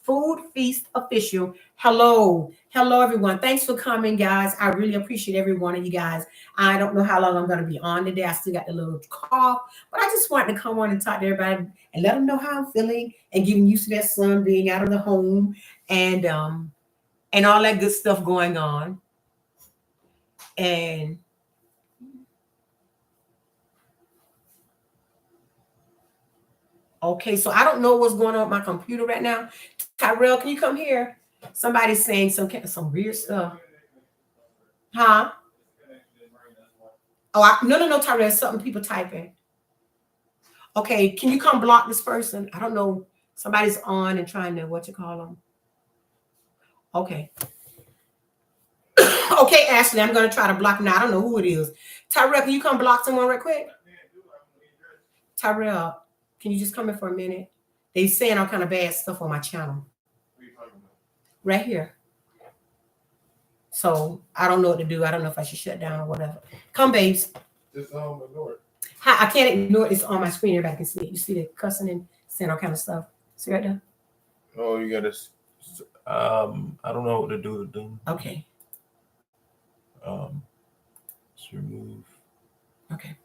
Food Feast Official. Hello. Hello, everyone. Thanks for coming, guys. I really appreciate every one of you guys. I don't know how long I'm going to be on today. I still got the little cough, but I just wanted to come on and talk to everybody and let them know how I'm feeling and getting used to that sun being out of the home and all that good stuff going on. And okay, so I don't know what's going on with my computer right now. Tyrell, can you come here? Somebody's saying some weird stuff. Huh? Oh, no, Tyrell, something people typing. Okay, can you come block this person? I don't know. Somebody's on and trying to, what you call them? Okay. Okay, Ashley, I'm going to try to block them. I don't know who it is. Tyrell, can you come block someone right quick? Tyrell, can you just come in for a minute? They saying all kind of bad stuff on my channel. Right here. So I don't know what to do. I don't know if I should shut down or whatever. Come, babes. Just ignore it. I can't ignore it. It's on my screen. Everybody can see it. You see the cussing and saying all kind of stuff. See right there? Oh, you gotta. I don't know what to do with them. Okay. Let's remove. Okay.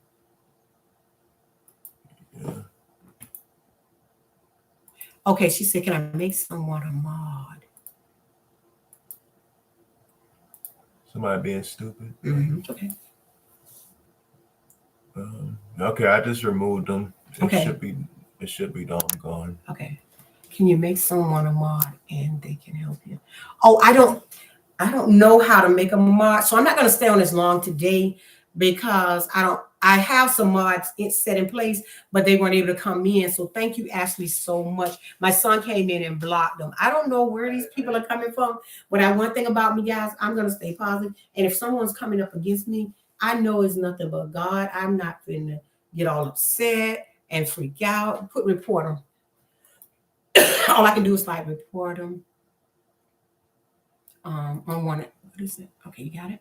Yeah. Okay, she said, can I make someone a mod? Somebody being stupid. Mm-hmm. Okay. Okay, I just removed them. Okay. It should be gone. Okay. Can you make someone a mod and they can help you? Oh, I don't know how to make a mod, so I'm not going to stay on this long today because I have some mods set in place, but they weren't able to come in. So thank you, Ashley, so much. My son came in and blocked them. I don't know where these people are coming from, but one thing about me, guys, I'm going to stay positive. And if someone's coming up against me, I know it's nothing but God. I'm not going to get all upset and freak out. Report them. All I can do is like report them. On one, what is it? Okay, you got it.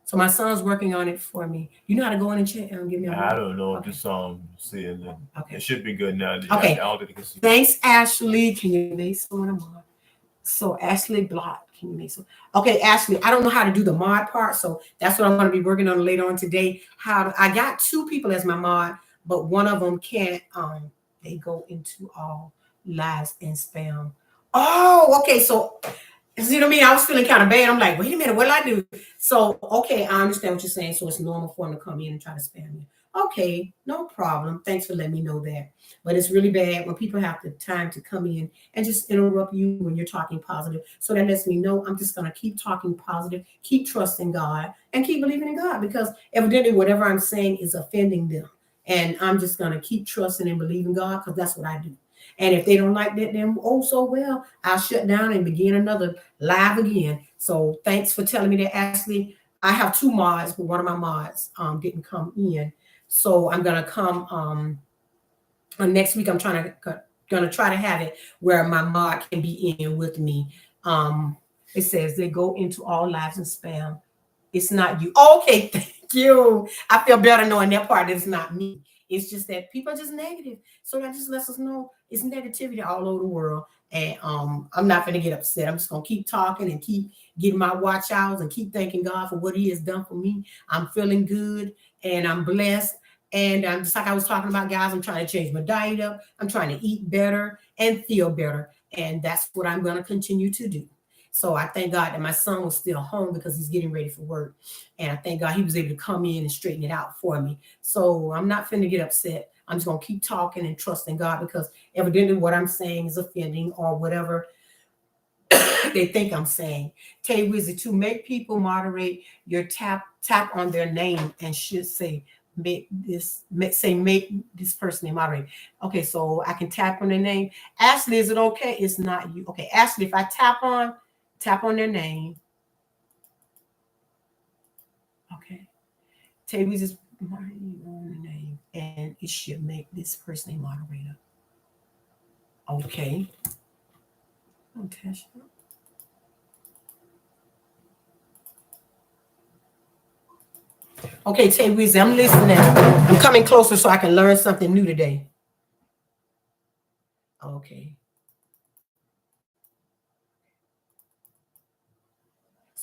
So my son's working on it for me. You know how to go in and check and give me a I don't know. Okay. Just see it. Okay. It should be good now. Okay. See. Thanks, Ashley. Can you make someone a mod? So Ashley Block, can you make some? Okay, Ashley, I don't know how to do the mod part, so that's what I'm going to be working on later on today. I got 2 people as my mod, but one of them can't. They go into all lies and spam. Oh, okay. So you know what I mean? I was feeling kind of bad. I'm like, wait a minute, what did I do? So, okay, I understand what you're saying. So it's normal for them to come in and try to spam you. Okay, no problem. Thanks for letting me know that. But it's really bad when people have the time to come in and just interrupt you when you're talking positive. So that lets me know I'm just going to keep talking positive, keep trusting God, and keep believing in God, because evidently whatever I'm saying is offending them. And I'm just going to keep trusting and believing God, because that's what I do. And if they don't like that, then so well, I'll shut down and begin another live again. So thanks for telling me that, Ashley. I have 2 mods, but one of my mods didn't come in. So I'm gonna come next week. I'm gonna try to have it where my mod can be in with me. It says they go into all lives and spam. It's not you. Okay, thank you. I feel better knowing that part. It's not me. It's just that people are just negative. So that just lets us know it's negativity all over the world. And I'm not going to get upset. I'm just going to keep talking and keep getting my watch outs and keep thanking God for what he has done for me. I'm feeling good and I'm blessed. And I'm just like I was talking about, guys, I'm trying to change my diet up. I'm trying to eat better and feel better. And that's what I'm going to continue to do. So I thank God that my son was still home because he's getting ready for work. And I thank God he was able to come in and straighten it out for me. So I'm not finna get upset. I'm just going to keep talking and trusting God, because evidently what I'm saying is offending or whatever they think I'm saying. Tay Wizard, to make people moderate, your tap on their name and should say, make this person a moderator. Okay, so I can tap on their name. Ashley, is it okay? It's not you. Okay, Ashley, if I tap on their name. Okay. Tay Wizard on the name, and it should make this person a moderator. Okay. Oh, Tasha. Okay, Tay Weezy, I'm listening. I'm coming closer so I can learn something new today. Okay.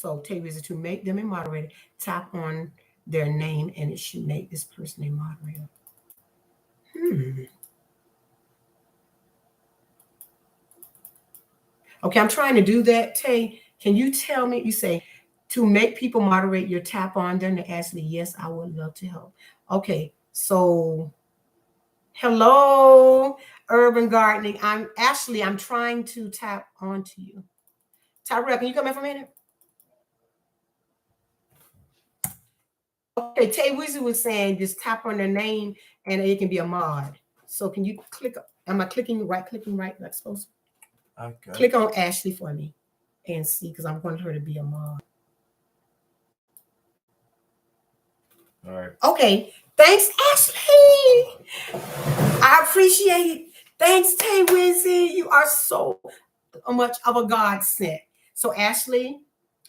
So Tay Wizzy, to make them a moderator, tap on their name and it should make this person a moderator. Okay, I'm trying to do that. Tay, can you tell me? You say to make people moderate, your tap on them to Ashley. Yes, I would love to help. Okay, so hello, Urban Gardening. I'm Ashley. I'm trying to tap onto you. Tyrell, can you come in for a minute? Okay, Tay Wizzy was saying just tap on their name and it can be a mod. So can you click? Am I clicking right? Clicking right like supposed to? Okay. Click on Ashley for me and see because I want her to be a mod. All right. Okay. Thanks, Ashley. I appreciate it. Thanks, Tay Wizzy. You are so much of a godsend. So, Ashley,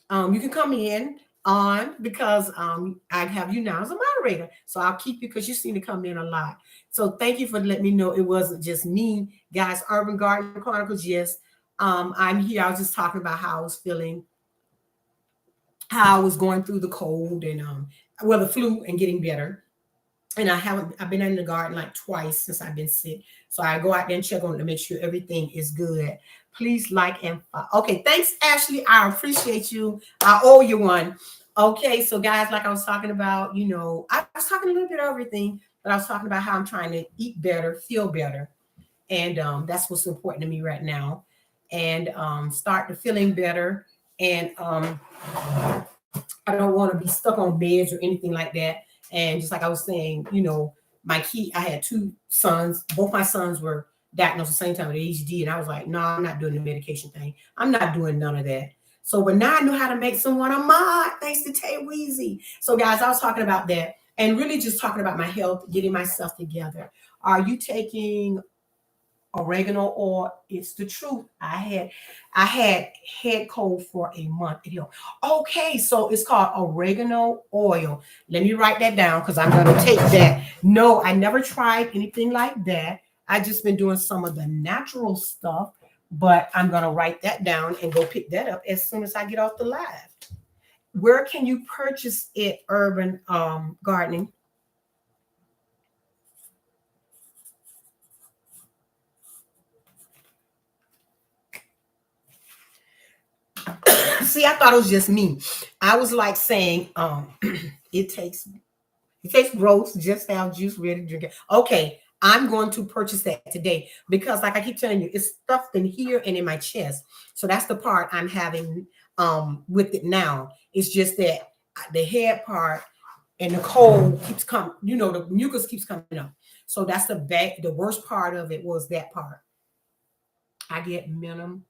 you can come in on because I have you now as a moderator. So I'll keep you because you seem to come in a lot. So thank you for letting me know it wasn't just me, guys. Urban Garden Chronicles, yes. I'm here. I was just talking about how I was feeling, how I was going through the cold and the flu and getting better. And I've been in the garden like twice since I've been sick. So I go out there and check on it to make sure everything is good. Please like and follow. Okay, thanks, Ashley. I appreciate you. I owe you one. Okay, so guys, like I was talking about, I was talking a little bit of everything, but I was talking about how I'm trying to eat better, feel better. And that's what's important to me right now. And start to feeling better. And I don't want to be stuck on beds or anything like that. And just like I was saying, I had two sons. Both my sons were diagnosed at the same time with ADHD. And I was like, no, I'm not doing the medication thing. I'm not doing none of that. So, but now I know how to make someone a mod, thanks to Tay Wizzy. So, guys, I was talking about that and really just talking about my health, getting myself together. Are you taking oregano oil? It's the truth. I had head cold for a month. Okay, so it's called oregano oil. Let me write that down because I'm going to take that. No, I never tried anything like that. I just been doing some of the natural stuff, but I'm going to write that down and go pick that up as soon as I get off the live. Where can you purchase it, Urban Gardening? See, I thought it was just me. I was like saying, it takes growth just to have juice ready to drink it. Okay, I'm going to purchase that today because, like I keep telling you, it's stuffed in here and in my chest. So that's the part I'm having with it now. It's just that the head part and the cold keeps coming. The mucus keeps coming up. So that's the worst part of it was that part. I get minimum.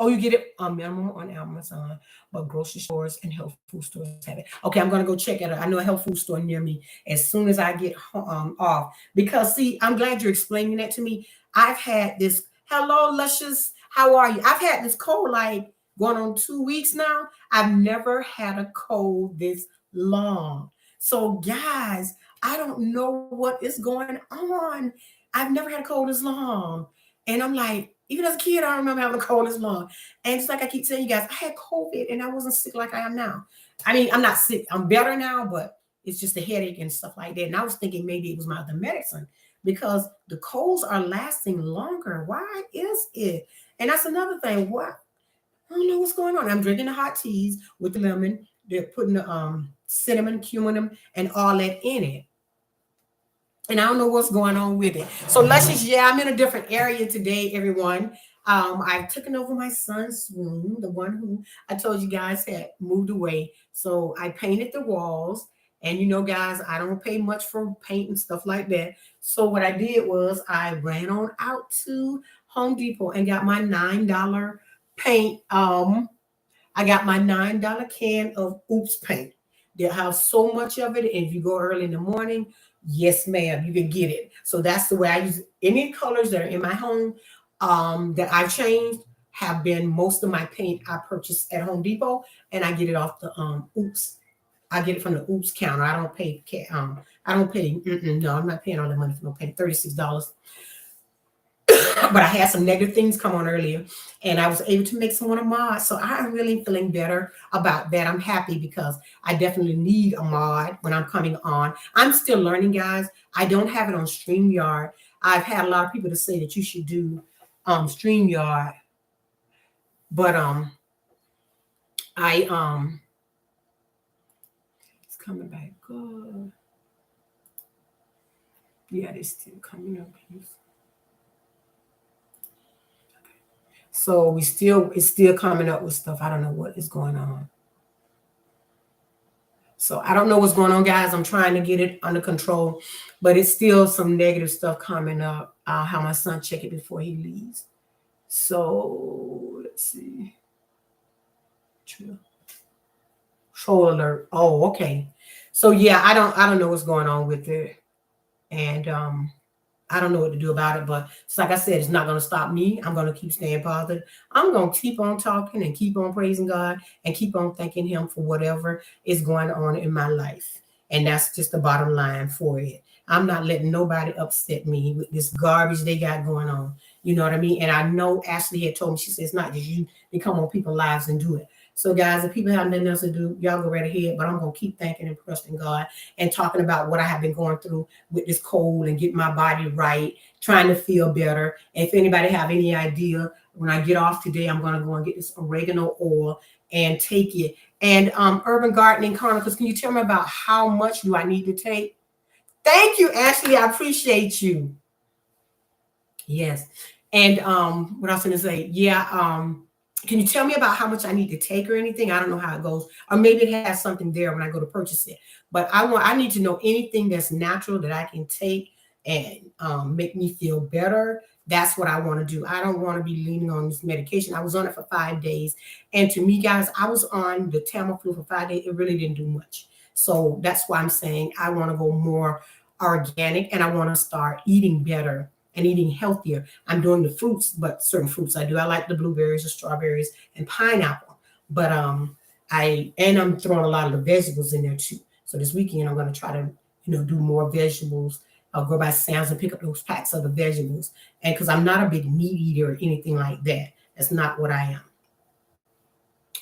Oh, you get it minimum on Amazon, but grocery stores and health food stores have it. Okay, I'm going to go check it out. I know a health food store near me as soon as I get off. Because, see, I'm glad you're explaining that to me. I've had this, hello, Luscious, how are you? I've had this cold like going on 2 weeks now. I've never had a cold this long. So, guys, I don't know what is going on. I've never had a cold this long. And I'm like, even as a kid, I remember having a cold this long. And just like I keep telling you guys, I had COVID and I wasn't sick like I am now. I mean, I'm not sick. I'm better now, but it's just a headache and stuff like that. And I was thinking maybe it was my other medicine because the colds are lasting longer. Why is it? And that's another thing. What? I don't know what's going on. I'm drinking the hot teas with the lemon. They're putting the cinnamon, cumin, and all that in it. And I don't know what's going on with it. So Luscious, yeah, I'm in a different area today, everyone. I've taken over my son's room, the one who I told you guys had moved away. So I painted the walls. And guys, I don't pay much for paint and stuff like that. So what I did was I ran on out to Home Depot and got my $9 paint. I got my $9 can of Oops paint. They'll have so much of it. And if you go early in the morning, yes, ma'am, you can get it. So that's the way I use it. Any colors that are in my home that I've changed have been most of my paint I purchased at Home Depot, and I get it off the Oops. I get it from the Oops counter. I don't pay. No, I'm not paying all that money for no paint. $36. but I had some negative things come on earlier, and I was able to make someone a mod. So I'm really feeling better about that. I'm happy because I definitely need a mod when I'm coming on. I'm still learning, guys. I don't have it on StreamYard. I've had a lot of people to say that you should do StreamYard, but I it's coming back good. Yeah, it's still coming up. So it's still coming up with stuff. I don't know what is going on. So I don't know what's going on, guys. I'm trying to get it under control, but it's still some negative stuff coming up. I'll have my son check it before he leaves. So let's see. Troll alert. Oh, okay. So yeah, I don't know what's going on with it. And I don't know what to do about it, but it's like I said, it's not going to stop me. I'm going to keep staying positive. I'm going to keep on talking and keep on praising God and keep on thanking him for whatever is going on in my life. And that's just the bottom line for it. I'm not letting nobody upset me with this garbage they got going on. You know what I mean? And I know Ashley had told me, she says, it's not just you, they come on people's lives and do it. So guys, if people have nothing else to do, y'all go right ahead. But I'm going to keep thanking and trusting God and talking about what I have been going through with this cold and getting my body right, trying to feel better. And if anybody have any idea, when I get off today, I'm going to go and get this oregano oil and take it. And Urban Gardening Chronicles, can you tell me about how much do I need to take? Thank you, Ashley. I appreciate you. Yes. And what else going to say? Yeah. Can you tell me about how much I need to take or anything? I don't know how it goes. Or maybe it has something there when I go to purchase it. But I need to know anything that's natural that I can take and make me feel better. That's what I want to do. I don't want to be leaning on this medication. I was on it for 5 days. And to me, guys, I was on the Tamiflu for 5 days. It really didn't do much. So that's why I'm saying I want to go more organic and I want to start eating better and eating healthier. I'm doing the fruits, but certain fruits I do. I like the blueberries, the strawberries, and pineapple. But I'm throwing a lot of the vegetables in there too. So this weekend I'm going to try to, do more vegetables. I'll go by Sam's and pick up those packs of the vegetables. And because I'm not a big meat eater or anything like that. That's not what I am.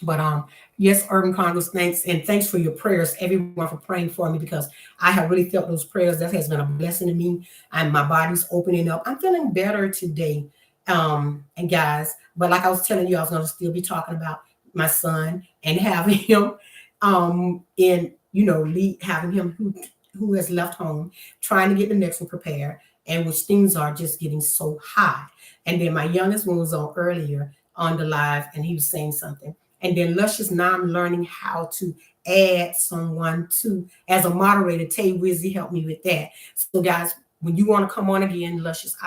But yes, Urban Congress, thanks. And thanks for your prayers, everyone, for praying for me, because I have really felt those prayers. That has been a blessing to me. And my body's opening up. I'm feeling better today. And guys, but like I was telling you, I was going to still be talking about my son and having him having him who has left home, trying to get the next one prepared, and which things are just getting so high. And then my youngest one was on earlier on the live, and he was saying something. And then Luscious, now I'm learning how to add someone to as a moderator. Tay Wizzy helped me with that. So guys, when you want to come on again, Luscious,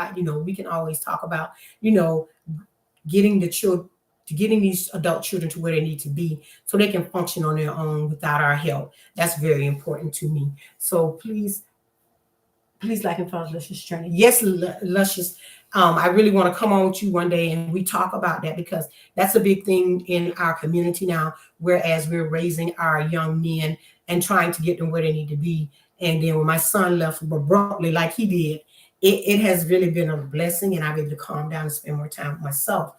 we can always talk about, getting these adult children to where they need to be so they can function on their own without our help. That's very important to me. So please like and follow Luscious journey. Yes, Luscious. I really want to come on with you one day and we talk about that, because that's a big thing in our community now, whereas we're raising our young men and trying to get them where they need to be. And then when my son left abruptly like he did, it has really been a blessing, and I've been able to calm down and spend more time with myself.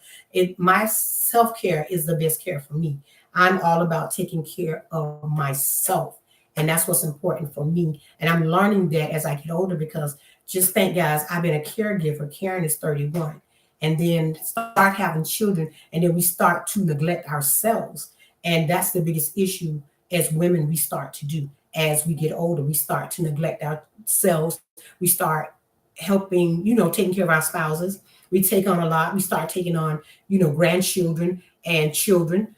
My self-care is the best care for me. I'm all about taking care of myself. And that's what's important for me. And I'm learning that as I get older, because just think, guys, I've been a caregiver. Karen is 31. And then start having children. And then we start to neglect ourselves. And that's the biggest issue as women we start to do. As we get older, we start to neglect ourselves. We start helping, taking care of our spouses. We take on a lot. We start taking on, grandchildren and children.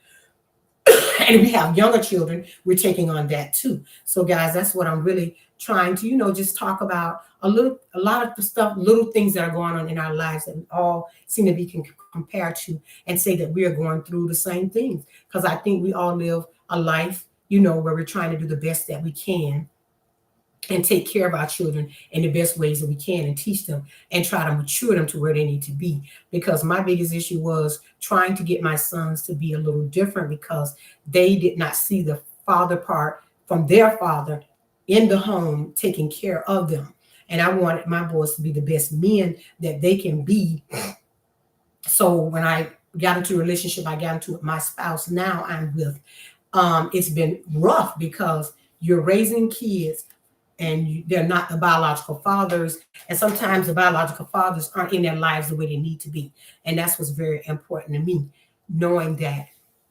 And we have younger children, we're taking on that too. So guys, that's what I'm really trying to, just talk about a lot of the stuff, little things that are going on in our lives that we all seem to be compared to, and say that we are going through the same things. Because I think we all live a life, where we're trying to do the best that we can and take care of our children in the best ways that we can and teach them and try to mature them to where they need to be. Because my biggest issue was trying to get my sons to be a little different, because they did not see the father part from their father in the home taking care of them. and I wanted my boys to be the best men that they can be. So when I got into a relationship, I got into it, my spouse now I'm with, it's been rough because you're raising kids and they're not the biological fathers. And sometimes the biological fathers aren't in their lives the way they need to be. And that's what's very important to me, knowing that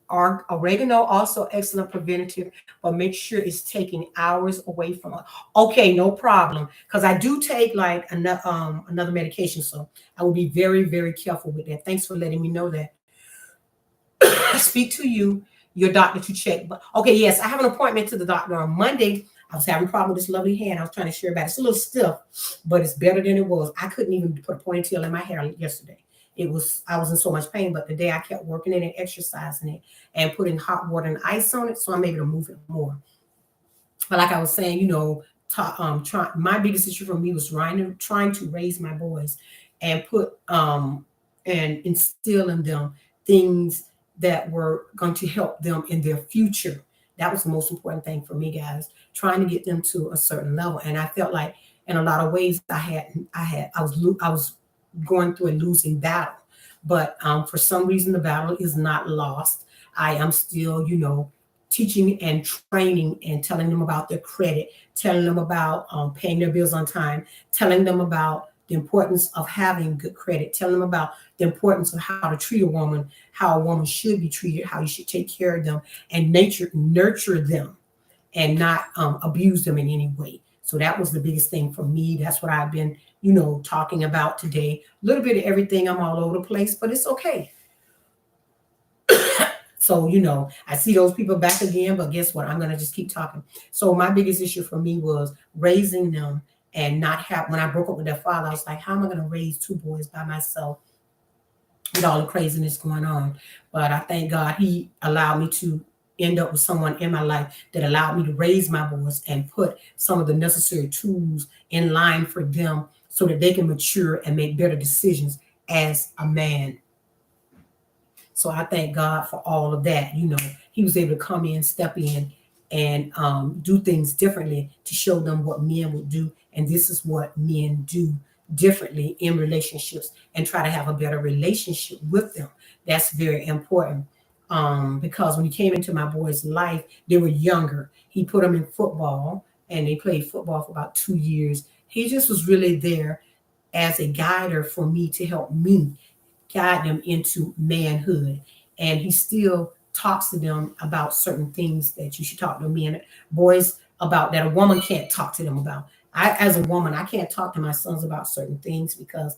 our oregano also excellent preventative, but make sure it's taking hours away from us. Okay, no problem. Because I do take like another medication. So I will be very, very careful with that. Thanks for letting me know that. Speak to your doctor to check. But okay, yes, I have an appointment to the doctor on Monday. I was having a problem with this lovely hand. I was trying to share about it. It's a little stiff, but it's better than it was. I couldn't even put a ponytail in my hair yesterday. I was in so much pain, but today I kept working it and exercising it and putting hot water and ice on it, so I'm able to move it more. But like I was saying, my biggest issue for me was trying to raise my boys and put and instill in them things that were going to help them in their future. That was the most important thing for me, guys, trying to get them to a certain level. And I felt like in a lot of ways I was going through a losing battle. But for some reason, the battle is not lost. I am still, teaching and training and telling them about their credit, telling them about paying their bills on time, telling them about the importance of having good credit, telling them about the importance of how to treat a woman, how a woman should be treated, how you should take care of them and nurture them and not abuse them in any way. So that was the biggest thing for me. That's what I've been, talking about today. A little bit of everything. I'm all over the place, but it's okay. So, I see those people back again, but guess what? I'm going to just keep talking. So my biggest issue for me was raising them and not when I broke up with their father, I was like, how am I going to raise two boys by myself with all the craziness going on? But I thank God he allowed me to end up with someone in my life that allowed me to raise my boys and put some of the necessary tools in line for them so that they can mature and make better decisions as a man. So I thank God for all of that. He was able to come in, step in, and do things differently to show them what men would do. And this is what men do differently in relationships and try to have a better relationship with them. That's very important. Because when he came into my boy's life, they were younger. He put them in football and they played football for about 2 years. He just was really there as a guider for me to help me guide them into manhood. And he still talks to them about certain things that you should talk to men, boys about that a woman can't talk to them about. As a woman, I can't talk to my sons about certain things because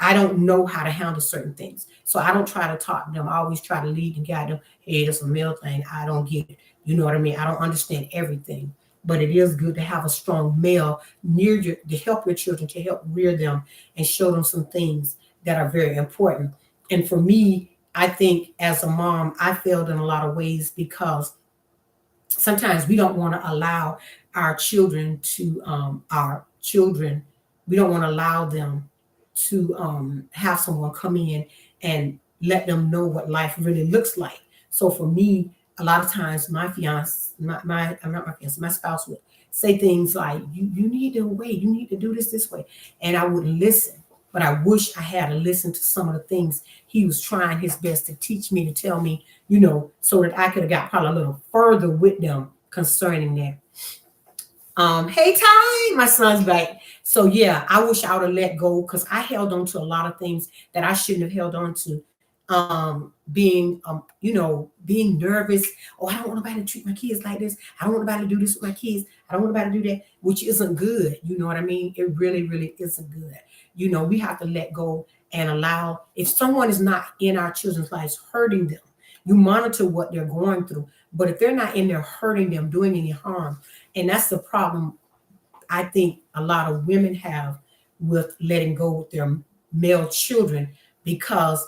I don't know how to handle certain things. So I don't try to talk to them. I always try to lead and guide them. Hey, it's a male thing. I don't get it. You know what I mean? I don't understand everything. But it is good to have a strong male near you to help your children, to help rear them and show them some things that are very important. And for me, I think as a mom, I failed in a lot of ways because sometimes we don't want to allow our children, we don't want to allow them to have someone come in and let them know what life really looks like. So for me, a lot of times my spouse would say things like, you need to wait, you need to do this way. And I wouldn't listen. But I wish I had listened to some of the things he was trying his best to teach me, to tell me, so that I could have got probably a little further with them concerning that. Hey, Ty, my son's back. So yeah, I wish I would have let go because I held on to a lot of things that I shouldn't have held on to. Being nervous. Oh, I don't want nobody to treat my kids like this. I don't want nobody to do this with my kids. I don't want nobody to do that, which isn't good. You know what I mean? It really, really isn't good. We have to let go and allow, if someone is not in our children's lives hurting them, you monitor what they're going through. But if they're not in there hurting them, doing any harm, and that's the problem I think a lot of women have with letting go with their male children, because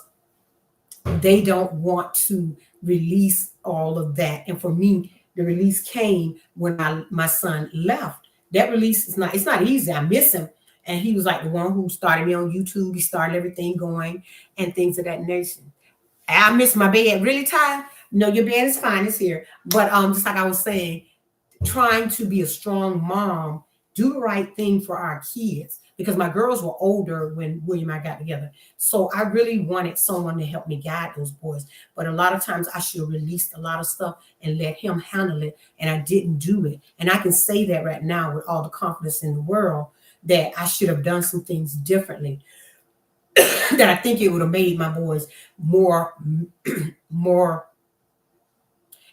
they don't want to release all of that. And for me, the release came when my son left. That release it's not easy. I miss him. And he was like the one who started me on YouTube. He started everything going and things of that nature. I miss my bed. Really, Ty? No, your bed is fine. It's here. But just like I was saying, trying to be a strong mom do the right thing for our kids, because my girls were older when William and I got together. So I really wanted someone to help me guide those boys. But a lot of times I should have released a lot of stuff and let him handle it. And I didn't do it. And I can say that right now with all the confidence in the world, that I should have done some things differently. That I think it would have made my boys more, more,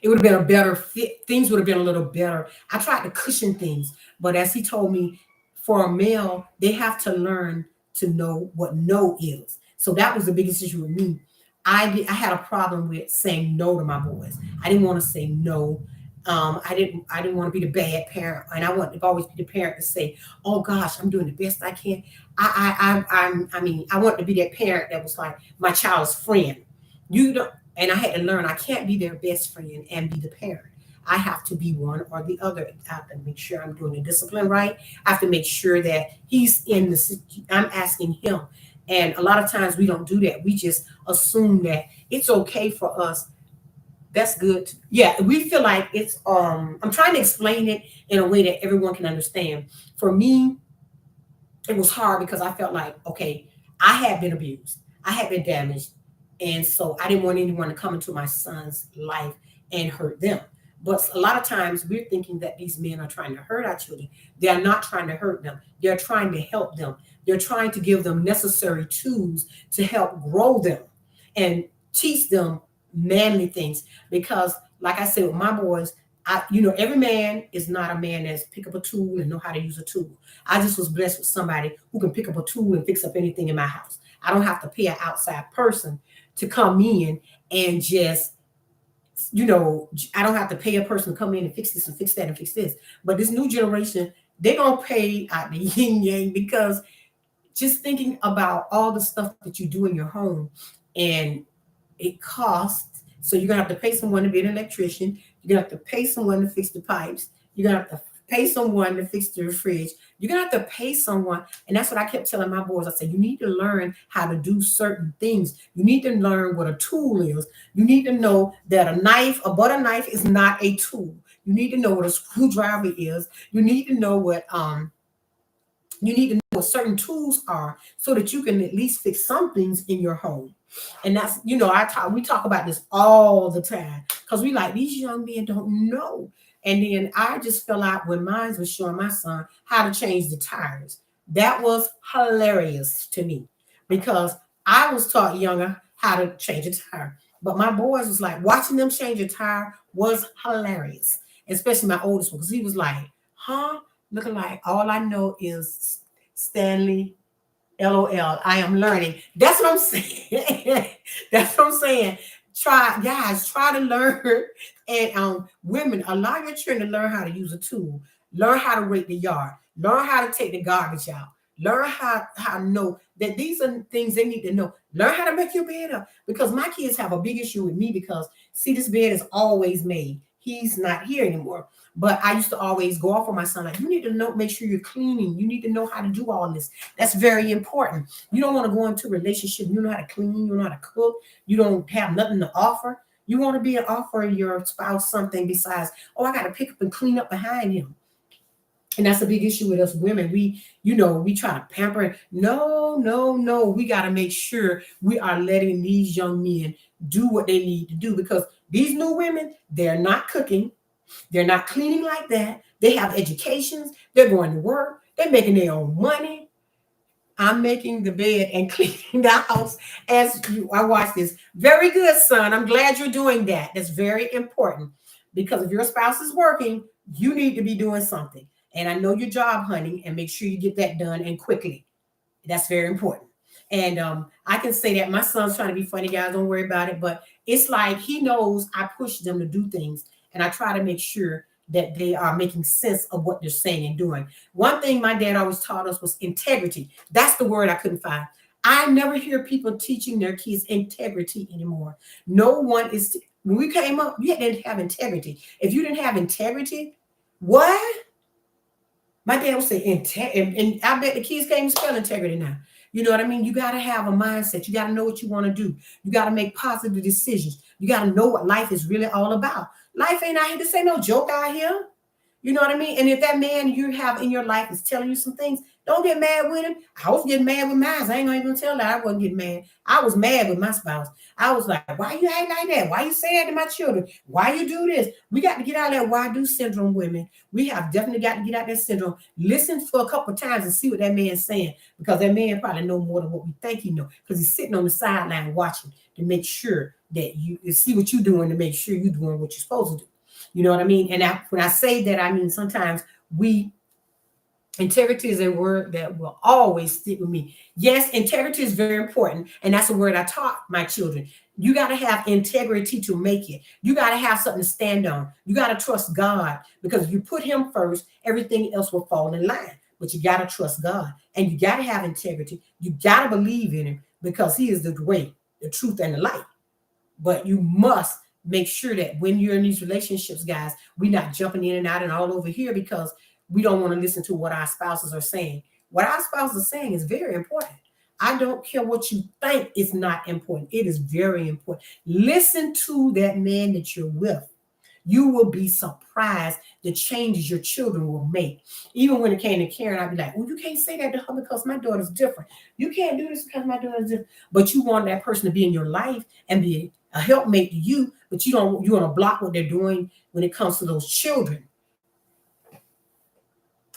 it would have been a better fit. Things would have been a little better. I tried to cushion things, but as he told me, for a male, they have to learn to know what no is. So that was the biggest issue with me. I had a problem with saying no to my boys. I didn't want to say no. I didn't want to be the bad parent, and I wanted to always be the parent to say, "Oh gosh, I'm doing the best I can." I want to be that parent that was like my child's friend. You don't, and I had to learn I can't be their best friend and be the parent. I have to be one or the other. I have to make sure I'm doing the discipline right. I have to make sure that he's in the. I'm asking him, and a lot of times we don't do that. We just assume that it's okay for us. That's good. Yeah, we feel like it's I'm trying to explain it in a way that everyone can understand. For me, it was hard because I felt like, okay, I had been abused. I had been damaged. And so I didn't want anyone to come into my son's life and hurt them. But a lot of times we're thinking that these men are trying to hurt our children. They're not trying to hurt them. They're trying to help them. They're trying to give them necessary tools to help grow them and teach them manly things. Because like I said, with my boys, every man is not a man that's pick up a tool and know how to use a tool. I just was blessed with somebody who can pick up a tool and fix up anything in my house. I don't have to pay an outside person to come in and just, I don't have to pay a person to come in and fix this and fix that and fix this. But this new generation, they're going to pay out the yin yang, because just thinking about all the stuff that you do in your home, and it costs. So you're going to have to pay someone to be an electrician. You're going to have to pay someone to fix the pipes. You're going to have to pay someone to fix the fridge. You're going to have to pay someone. And that's what I kept telling my boys. I said, you need to learn how to do certain things. You need to learn what a tool is. You need to know that a butter knife is not a tool. You need to know what a screwdriver is. You need to know what certain tools are, so that you can at least fix some things in your home. And that's, we talk about this all the time, because we like, these young men don't know. And then I just fell out when mine was showing my son how to change the tires. That was hilarious to me, because I was taught younger how to change a tire. But my boys was like, watching them change a tire was hilarious, especially my oldest one, because he was like, huh? Looking like, all I know is Stanley, LOL. I am learning. That's what I'm saying. That's what I'm saying. Try to learn. And women, allow your children to learn how to use a tool. Learn how to rake the yard. Learn how to take the garbage out. Learn how to know that these are things they need to know. Learn how to make your bed up. Because my kids have a big issue with me, because, see, this bed is always made. He's not here anymore. But I used to always go off on my son, like, you need to make sure you're cleaning. You need to know how to do all this. That's very important. You don't want to go into a relationship. You know how to clean. You know how to cook. You don't have nothing to offer. You want to be an offer your spouse something besides, oh, I got to pick up and clean up behind him. And that's a big issue with us women. We try to pamper. No. We got to make sure we are letting these young men do what they need to do, because these new women, they're not cooking. They're not cleaning like that. They have educations. They're going to work. They're making their own money. I'm making the bed and cleaning the house I watch this. Very good, son. I'm glad you're doing that. That's very important, because if your spouse is working, you need to be doing something. And I know you're job hunting, and make sure you get that done, and quickly. That's very important. And I can say that my son's trying to be funny, guys. Don't worry about it. But it's like he knows I push them to do things, and I try to make sure that they are making sense of what they're saying and doing. One thing my dad always taught us was integrity. That's the word I couldn't find. I never hear people teaching their kids integrity anymore. No one is. When we came up, you didn't have integrity. If you didn't have integrity, what? My dad would say integrity, and I bet the kids can't even spell integrity now. You know what I mean? You got to have a mindset. You got to know what you want to do. You got to make positive decisions. You got to know what life is really all about. Life ain't out here. This ain't no joke out here. You know what I mean? And if that man you have in your life is telling you some things, don't get mad with him. I was getting mad with mine. I ain't gonna even tell that I wasn't getting mad. I was mad with my spouse. I was like, why you act like that? Why you say that to my children? Why you do this? We got to get out of that why do syndrome, women. We have definitely got to get out of that syndrome. Listen for a couple of times and see what that man's saying, because that man probably know more than what we think he know, because he's sitting on the sideline watching to make sure that you see what you're doing, to make sure you're doing what you're supposed to do. You know what I mean? And when I say that, I mean sometimes integrity is a word that will always stick with me. Yes, integrity is very important. And that's a word I taught my children. You got to have integrity to make it. You got to have something to stand on. You got to trust God, because if you put him first, everything else will fall in line. But you got to trust God, and you got to have integrity. You got to believe in him, because he is the way, the truth, and the light. But you must make sure that when you're in these relationships, guys, we're not jumping in and out and all over here because we don't want to listen to what our spouses are saying. What our spouses are saying is very important. I don't care what you think is not important. It is very important. Listen to that man that you're with. You will be surprised the changes your children will make. Even when it came to Karen, I'd be like, well, you can't say that to her because my daughter's different. You can't do this because my daughter's different. But you want that person to be in your life and be a helpmate to you, but you want to block what they're doing when it comes to those children.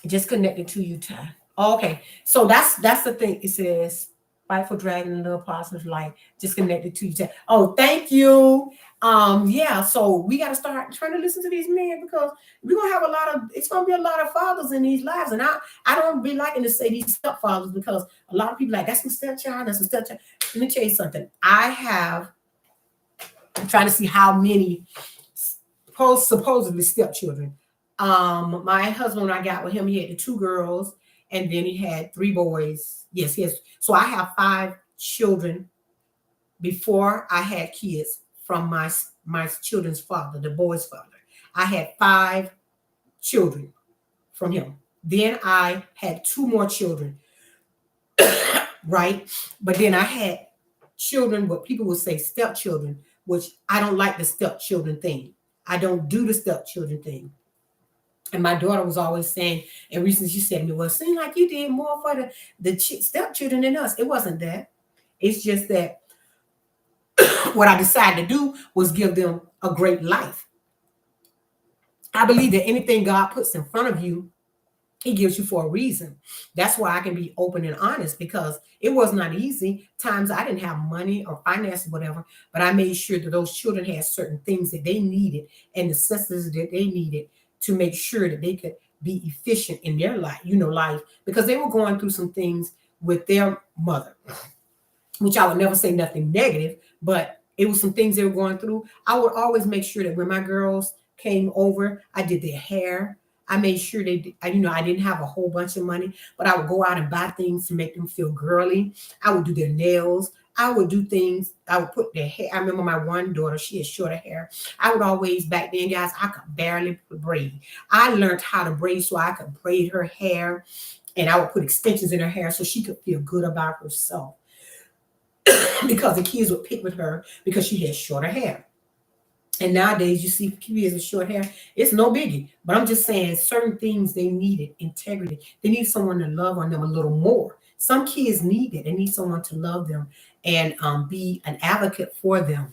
Just connected to you, Ty. Okay, so that's the thing. It says fight for dragon and little positive light. Just connected to you, Ty. Oh, thank you. Yeah. So we got to start trying to listen to these men, because we're gonna have it's gonna be a lot of fathers in these lives, and I don't be liking to say these stepfathers, because a lot of people like, that's my stepchild, that's my stepchild. Let me tell you something. I'm trying to see how many supposedly stepchildren. My husband, when I got with him, he had the 2 girls, and then he had 3 boys. Yes, he has. So I have 5 children before I had kids from my children's father, the boy's father. I had 5 children from him. Then I had 2 more children, right? But then I had children, what people would say stepchildren, which I don't like the stepchildren thing. I don't do the stepchildren thing. And my daughter was always saying, and recently she said to me, well, it seemed like you did more for the stepchildren than us. It wasn't that. It's just that what I decided to do was give them a great life. I believe that anything God puts in front of you, he gives you for a reason. That's why I can be open and honest, because it was not easy. Times I didn't have money or finances, whatever, but I made sure that those children had certain things that they needed and necessities that they needed to make sure that they could be efficient in their life, life, because they were going through some things with their mother, which I would never say nothing negative, but it was some things they were going through. I would always make sure that when my girls came over, I did their hair. I made sure I didn't have a whole bunch of money, but I would go out and buy things to make them feel girly. I would do their nails. I would do things. I would put their hair. I remember my one daughter, she had shorter hair. I would always, back then, guys, I could barely braid. I learned how to braid so I could braid her hair, and I would put extensions in her hair so she could feel good about herself. Because the kids would pick with her because she had shorter hair. And nowadays, you see kids with short hair, it's no biggie. But I'm just saying, certain things they needed, integrity. They need someone to love on them a little more. Some kids need it. They need someone to love them and be an advocate for them.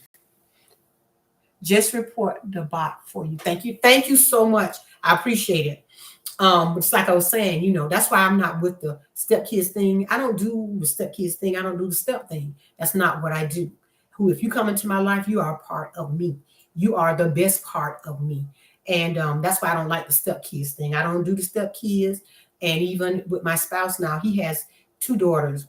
Just report the bot for you. Thank you. Thank you so much. I appreciate it. It's like I was saying, that's why I'm not with the stepkids thing. I don't do the stepkids thing. I don't do the step thing. That's not what I do. If you come into my life, you are a part of me. You are the best part of me. And that's why I don't like the stepkids thing. I don't do the stepkids. And even with my spouse now, he has 2 daughters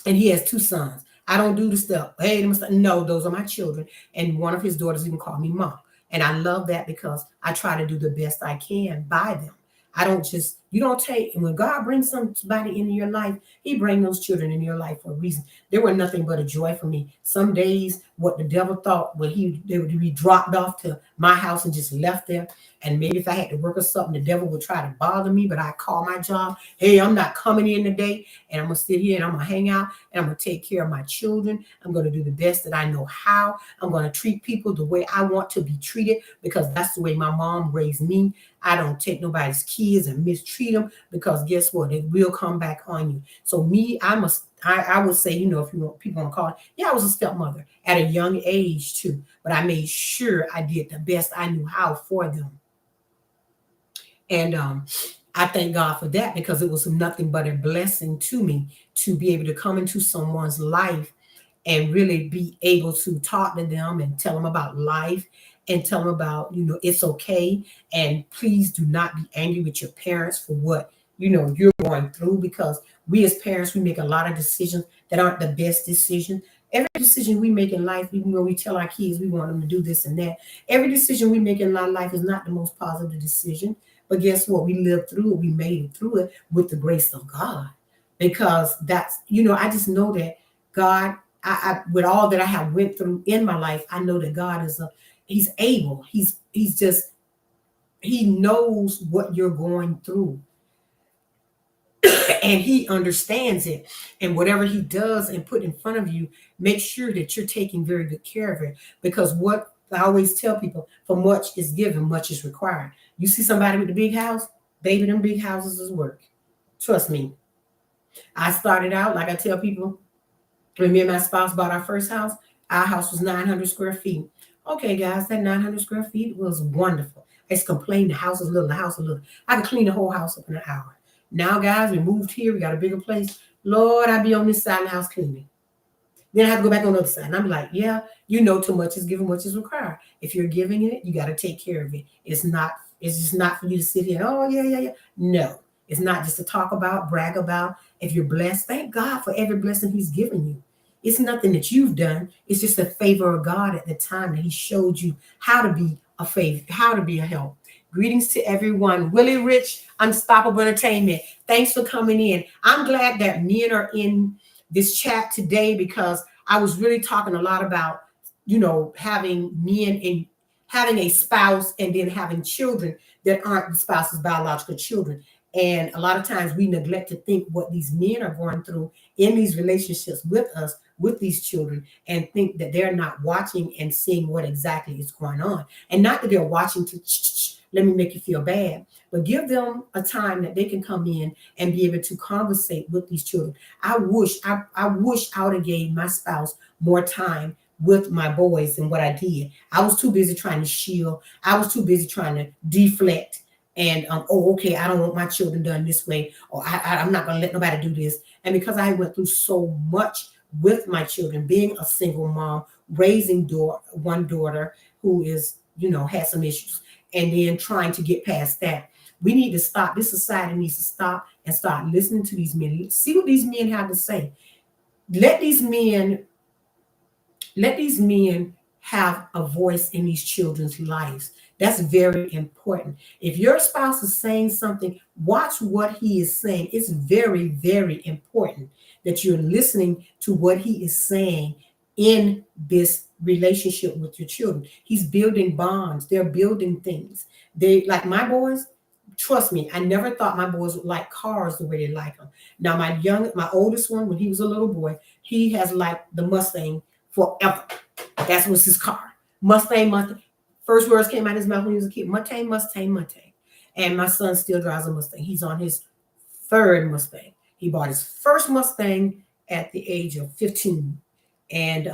and he has 2 sons. I don't do the step. Hey, no, those are my children. And one of his daughters even called me mom. And I love that because I try to do the best I can by them. I don't just You don't take, and when God brings somebody into your life, He brings those children in your life for a reason. They were nothing but a joy for me. Some days, what the devil thought, when they would be dropped off to my house and just left there. And maybe if I had to work or something, the devil would try to bother me. But I call my job, hey, I'm not coming in today, and I'm gonna sit here and I'm gonna hang out and I'm gonna take care of my children. I'm gonna do the best that I know how. I'm gonna treat people the way I want to be treated because that's the way my mom raised me. I don't take nobody's kids and mistreat them because guess what? It will come back on you. So me, I would say, if you want people want to call it, yeah, I was a stepmother at a young age too, but I made sure I did the best I knew how for them. And I thank God for that because it was nothing but a blessing to me to be able to come into someone's life and really be able to talk to them and tell them about life and tell them about, it's okay. And please do not be angry with your parents for what, you're going through because we as parents, we make a lot of decisions that aren't the best decisions. Every decision we make in life, even when we tell our kids we want them to do this and that, every decision we make in our life is not the most positive decision. But guess what? We lived through it. We made it through it with the grace of God. Because that's, I just know that God, I with all that I have went through in my life, I know that God He's able. He knows what you're going through. And He understands it. And whatever He does and put in front of you, make sure that you're taking very good care of it. Because what I always tell people, for much is given, much is required. You see somebody with a big house, baby, them big houses is work. Trust me. I started out, like I tell people, when me and my spouse bought our first house, our house was 900 square feet. Okay, guys, that 900 square feet was wonderful. I used to complain the house is little, the house is little. I could clean the whole house up in an hour. Now, guys, we moved here. We got a bigger place. Lord, I'd be on this side of the house cleaning. Then I have to go back on the other side. And I'm like, yeah, too much is given, much is required. If you're giving it, you got to take care of it. It's just not for you to sit here and, oh, yeah. No, it's not just to talk about, brag about. If you're blessed, thank God for every blessing He's given you. It's nothing that you've done. It's just the favor of God at the time that He showed you how to be a favor, how to be a help. Greetings to everyone. Willie Rich, Unstoppable Entertainment. Thanks for coming in. I'm glad that men are in this chat today because I was really talking a lot about, having men in having a spouse and then having children that aren't the spouse's biological children. And a lot of times we neglect to think what these men are going through in these relationships with us, with these children, and think that they're not watching and seeing what exactly is going on. And not that they're watching to let me make you feel bad, but give them a time that they can come in and be able to conversate with these children. I wish I would have gave my spouse more time with my boys than what I did. I was too busy trying to shield. I was too busy trying to deflect. And okay, I don't want my children done this way, or I'm not gonna let nobody do this. And because I went through so much with my children, being a single mom, raising one daughter who is, had some issues, and then trying to get past that. We need to stop. This society needs to stop and start listening to these men. See what these men have to say. Let these men have a voice in these children's lives. That's very important. If your spouse is saying something, watch what he is saying. It's very, very important that you're listening to what he is saying in this relationship with your children. He's building bonds. They're building things. They, like my boys, trust me, I never thought my boys would like cars the way they like them. Now, my oldest one, when he was a little boy, he has liked the Mustang forever. That was his car. Mustang. First words came out of his mouth when he was a kid. Mustang. And my son still drives a Mustang. He's on his third Mustang. He bought his first Mustang at the age of 15. And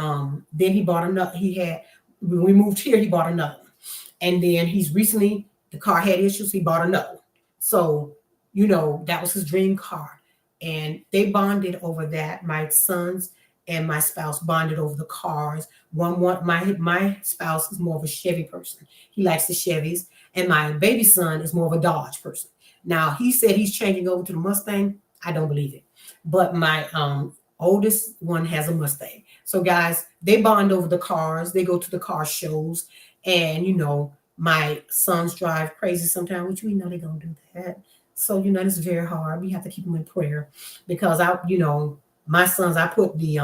then he bought another. When we moved here, he bought another one. And then the car had issues. He bought another one. So, that was his dream car. And they bonded over that. My sons and my spouse bonded over the cars. My spouse is more of a Chevy person. He likes the Chevys. And my baby son is more of a Dodge person. Now, he said he's changing over to the Mustang. I don't believe it. But my oldest one has a Mustang. So, guys, they bond over the cars. They go to the car shows. And, my sons drive crazy sometimes, which we know they're going to do that. So, it's very hard. We have to keep them in prayer because my sons, I put the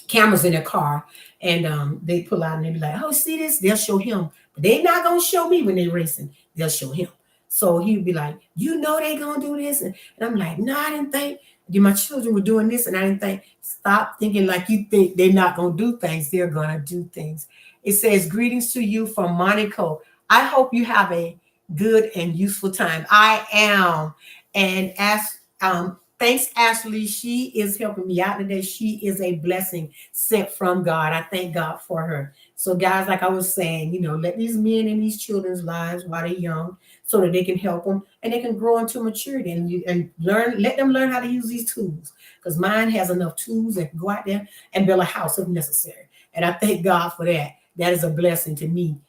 cameras in their car, and they pull out and they be like, "Oh, see this?" They'll show him, but they not gonna show me when they racing. They'll show him. So he'd be like, they gonna do this," and I'm like, "No, I didn't think." My children were doing this, and I didn't think. Stop thinking like you think they're not gonna do things. They're gonna do things. It says, "Greetings to you from Monaco. I hope you have a good and useful time." I am, and as thanks, Ashley. She is helping me out today. She is a blessing sent from God. I thank God for her. So, guys, like I was saying, let these men in these children's lives while they're young, so that they can help them and they can grow into maturity and learn. Let them learn how to use these tools, because mine has enough tools that can go out there and build a house if necessary. And I thank God for that. That is a blessing to me.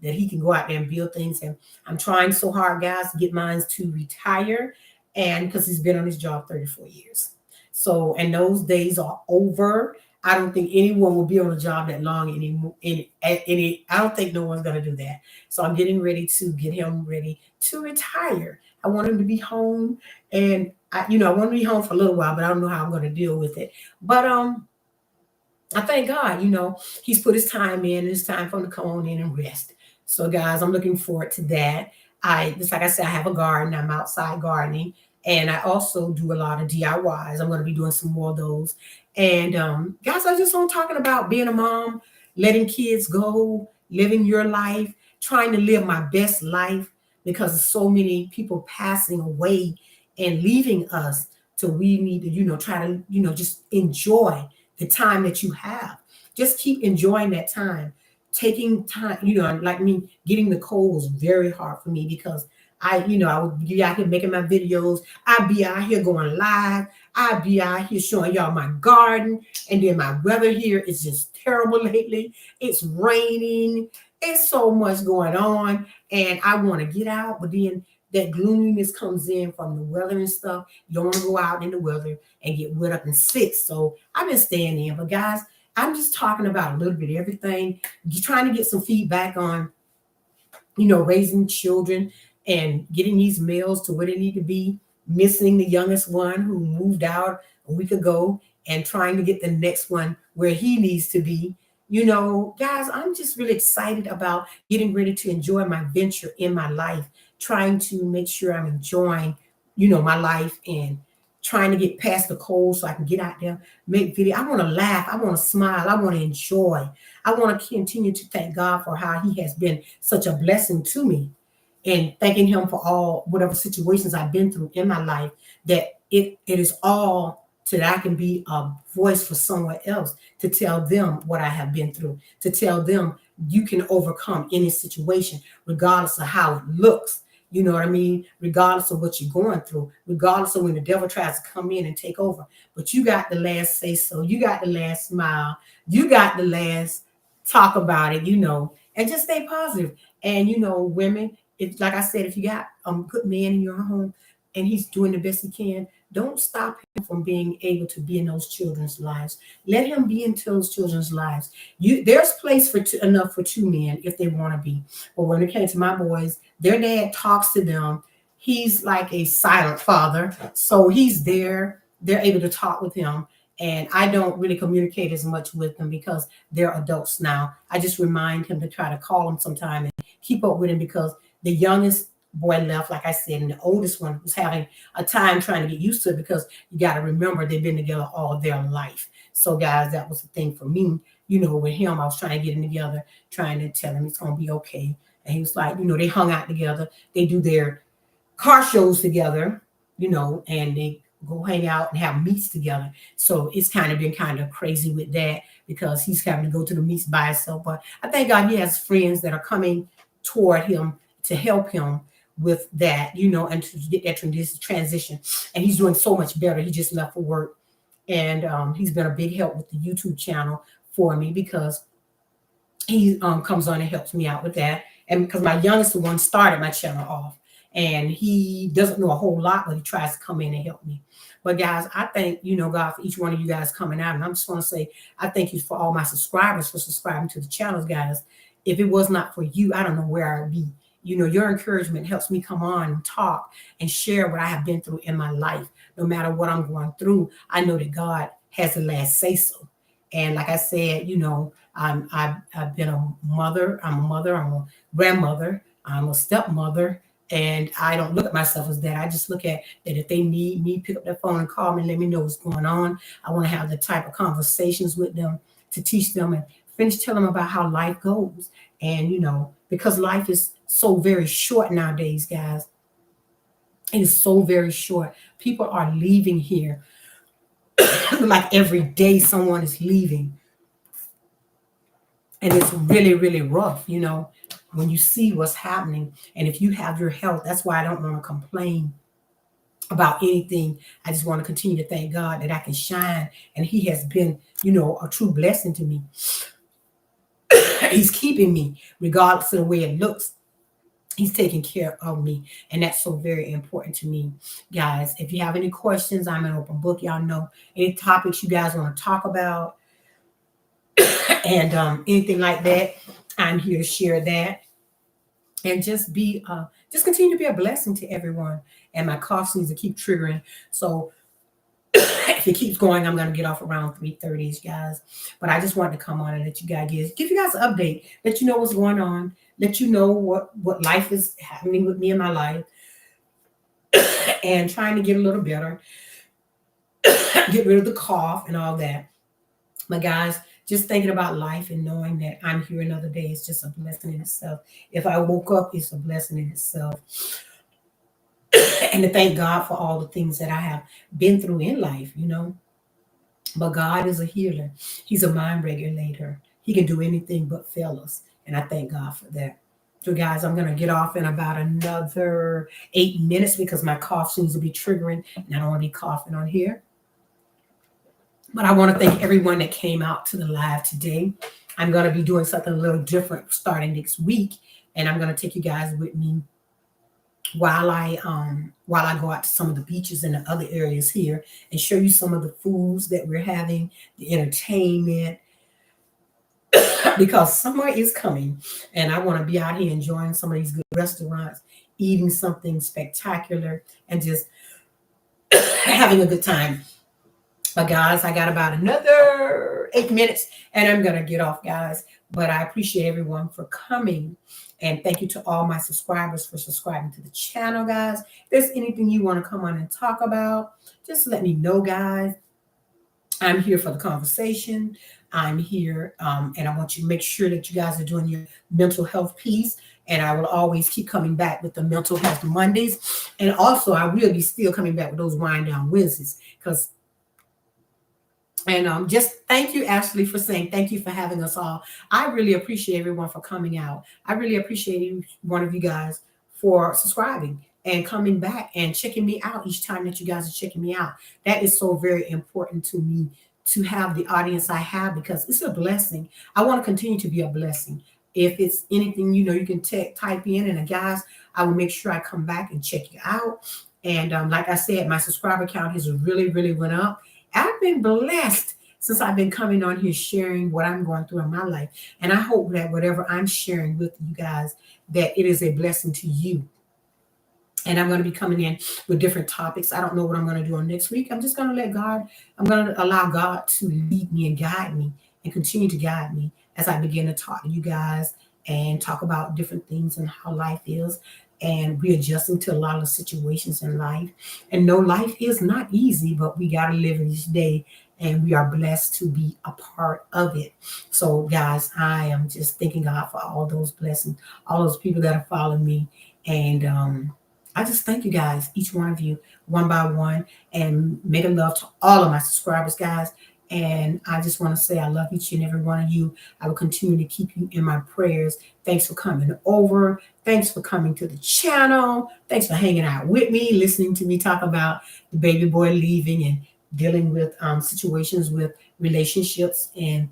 That he can go out there and build things. And I'm trying so hard, guys, to get mine to retire, and because he's been on his job 34 years. So, and those days are over. I don't think anyone will be on a job that long anymore. I don't think no one's going to do that. So I'm getting ready to get him ready to retire. I want him to be home, and I want to be home for a little while, but I don't know how I'm going to deal with it. But I thank God, he's put his time in, and it's time for him to come on in and rest. So, guys, I'm looking forward to that. Just like I said, I have a garden. I'm outside gardening, and I also do a lot of DIYs. I'm going to be doing some more of those. And guys, I just want talking about being a mom, letting kids go, living your life, trying to live my best life, because there's so many people passing away and leaving us. So we need to, try to, just enjoy the time that you have. Just keep enjoying that time. Taking time, like me, getting the cold was very hard for me because I would be out here making my videos. I'd be out here going live. I'd be out here showing y'all my garden. And then my weather here is just terrible lately. It's raining. It's so much going on. And I want to get out, but then that gloominess comes in from the weather and stuff. You don't want to go out in the weather and get wet up and sick. So I've been staying in. But guys, I'm just talking about a little bit of everything. You're trying to get some feedback on, raising children and getting these males to where they need to be, missing the youngest one who moved out a week ago, and trying to get the next one where he needs to be. Guys, I'm just really excited about getting ready to enjoy my venture in my life, trying to make sure I'm enjoying, my life, and trying to get past the cold so I can get out there, make video. I want to laugh. I want to smile. I want to enjoy. I want to continue to thank God for how he has been such a blessing to me, and thanking him for all whatever situations I've been through in my life, that it is all so that I can be a voice for someone else, to tell them what I have been through, to tell them you can overcome any situation, regardless of how it looks. You know what I mean? Regardless of what you're going through, regardless of when the devil tries to come in and take over. But you got the last say so. You got the last smile. You got the last talk about it, and just stay positive. And, women, it's like I said, if you got a good man in your home and he's doing the best he can, don't stop him from being able to be in those children's lives. Let him be into those children's lives. There's place for enough for two men if they want to be. But when it came to my boys, their dad talks to them. He's like a silent father. So he's there. They're able to talk with him. And I don't really communicate as much with them because they're adults now. I just remind him to try to call him sometime and keep up with him, because the youngest boy left, like I said, and the oldest one was having a time trying to get used to it, because you got to remember they've been together all their life. So, guys, that was the thing for me. With him, I was trying to get him together, trying to tell him it's going to be okay. And he was like, they hung out together. They do their car shows together, and they go hang out and have meets together. So it's kind of been kind of crazy with that, because he's having to go to the meets by himself. But I thank God he has friends that are coming toward him to help him with that, and to get that transition. And he's doing so much better. He just left for work, and he's been a big help with the YouTube channel for me, because he comes on and helps me out with that. And because my youngest one started my channel off, and he doesn't know a whole lot, but he tries to come in and help me. But guys, I thank, God, for each one of you guys coming out. And I'm just want to say, I thank you for all my subscribers for subscribing to the channels, guys. If it was not for you, I don't know where I'd be. you know, your encouragement helps me come on and talk and share what I have been through in my life. No matter what I'm going through, I know that God has the last say so. And like I said, you know, I've been a mother. I'm a mother. I'm a grandmother. I'm a stepmother. And I don't look at myself as that. I just look at that if they need me, pick up their phone and call me and let me know what's going on. I want to have the type of conversations with them to teach them and finish telling them about how life goes. And, you know, because life is so very short nowadays, guys. It is so very short. People are leaving here. Like every day someone is leaving. And it's really, really rough, you know, when you see what's happening. And if you have your health, that's why I don't want to complain about anything. I just want to continue to thank God that I can shine. And He has been, you know, a true blessing to me. He's keeping me, regardless of the way it looks. He's taking care of me. And that's so very important to me, guys. If you have any questions, I'm an open book. Y'all know any topics you guys want to talk about and anything like that, I'm here to share that. And just continue to be a blessing to everyone. And my cough seems to keep triggering. So if it keeps going, I'm going to get off around 3:30, guys. But I just wanted to come on and let you guys give you guys an update, let you know what's going on, let you know what life is happening with me in my life, and trying to get a little better, get rid of the cough and all that. But guys, just thinking about life and knowing that I'm here another day is just a blessing in itself. If I woke up, it's a blessing in itself. And to thank God for all the things that I have been through in life, you know. But God is a healer. He's a mind regulator. He can do anything but fail us. And I thank God for that. So guys, I'm going to get off in about another 8 minutes because my cough seems to be triggering and I don't want to be coughing on here. But I want to thank everyone that came out to the live today. I'm going to be doing something a little different starting next week. And I'm going to take you guys with me while I go out to some of the beaches and the other areas here and show you some of the foods that we're having, the entertainment, because summer is coming and I want to be out here enjoying some of these good restaurants, eating something spectacular and just having a good time. But guys, I got about another 8 minutes and I'm going to get off, guys. But I appreciate everyone for coming. And thank you to all my subscribers for subscribing to the channel, guys. If there's anything you want to come on and talk about, just let me know, guys. I'm here for the conversation. I'm here, and I want you to make sure that you guys are doing your mental health piece. And I will always keep coming back with the mental health Mondays. And also, I will be still coming back with those wind down Wednesdays because. And just thank you, Ashley, for saying thank you for having us all. I really appreciate everyone for coming out. I really appreciate each one of you guys for subscribing and coming back and checking me out each time that you guys are checking me out. That is so very important to me to have the audience I have because it's a blessing. I want to continue to be a blessing. If it's anything, you know, you can type in and guys, I will make sure I come back and check you out. And like I said, my subscriber count has really, really went up. I've been blessed since I've been coming on here sharing what I'm going through in my life. And I hope that whatever I'm sharing with you guys, that it is a blessing to you. And I'm going to be coming in with different topics. I don't know what I'm going to do on next week. I'm just going to let God, I'm going to allow God to lead me and guide me and continue to guide me as I begin to talk to you guys and talk about different things and how life is and readjusting to a lot of situations in life. And no, life is not easy, but we got to live in each day and we are blessed to be a part of it. So guys, I am just thanking God for all those blessings, all those people that are following me. And I just thank you guys, each one of you, one by one, and make a love to all of my subscribers, guys. And I just want to say I love each and every one of you. I will continue to keep you in my prayers. Thanks for coming over. Thanks for coming to the channel. Thanks for hanging out with me, listening to me talk about the baby boy leaving and dealing with situations with relationships. And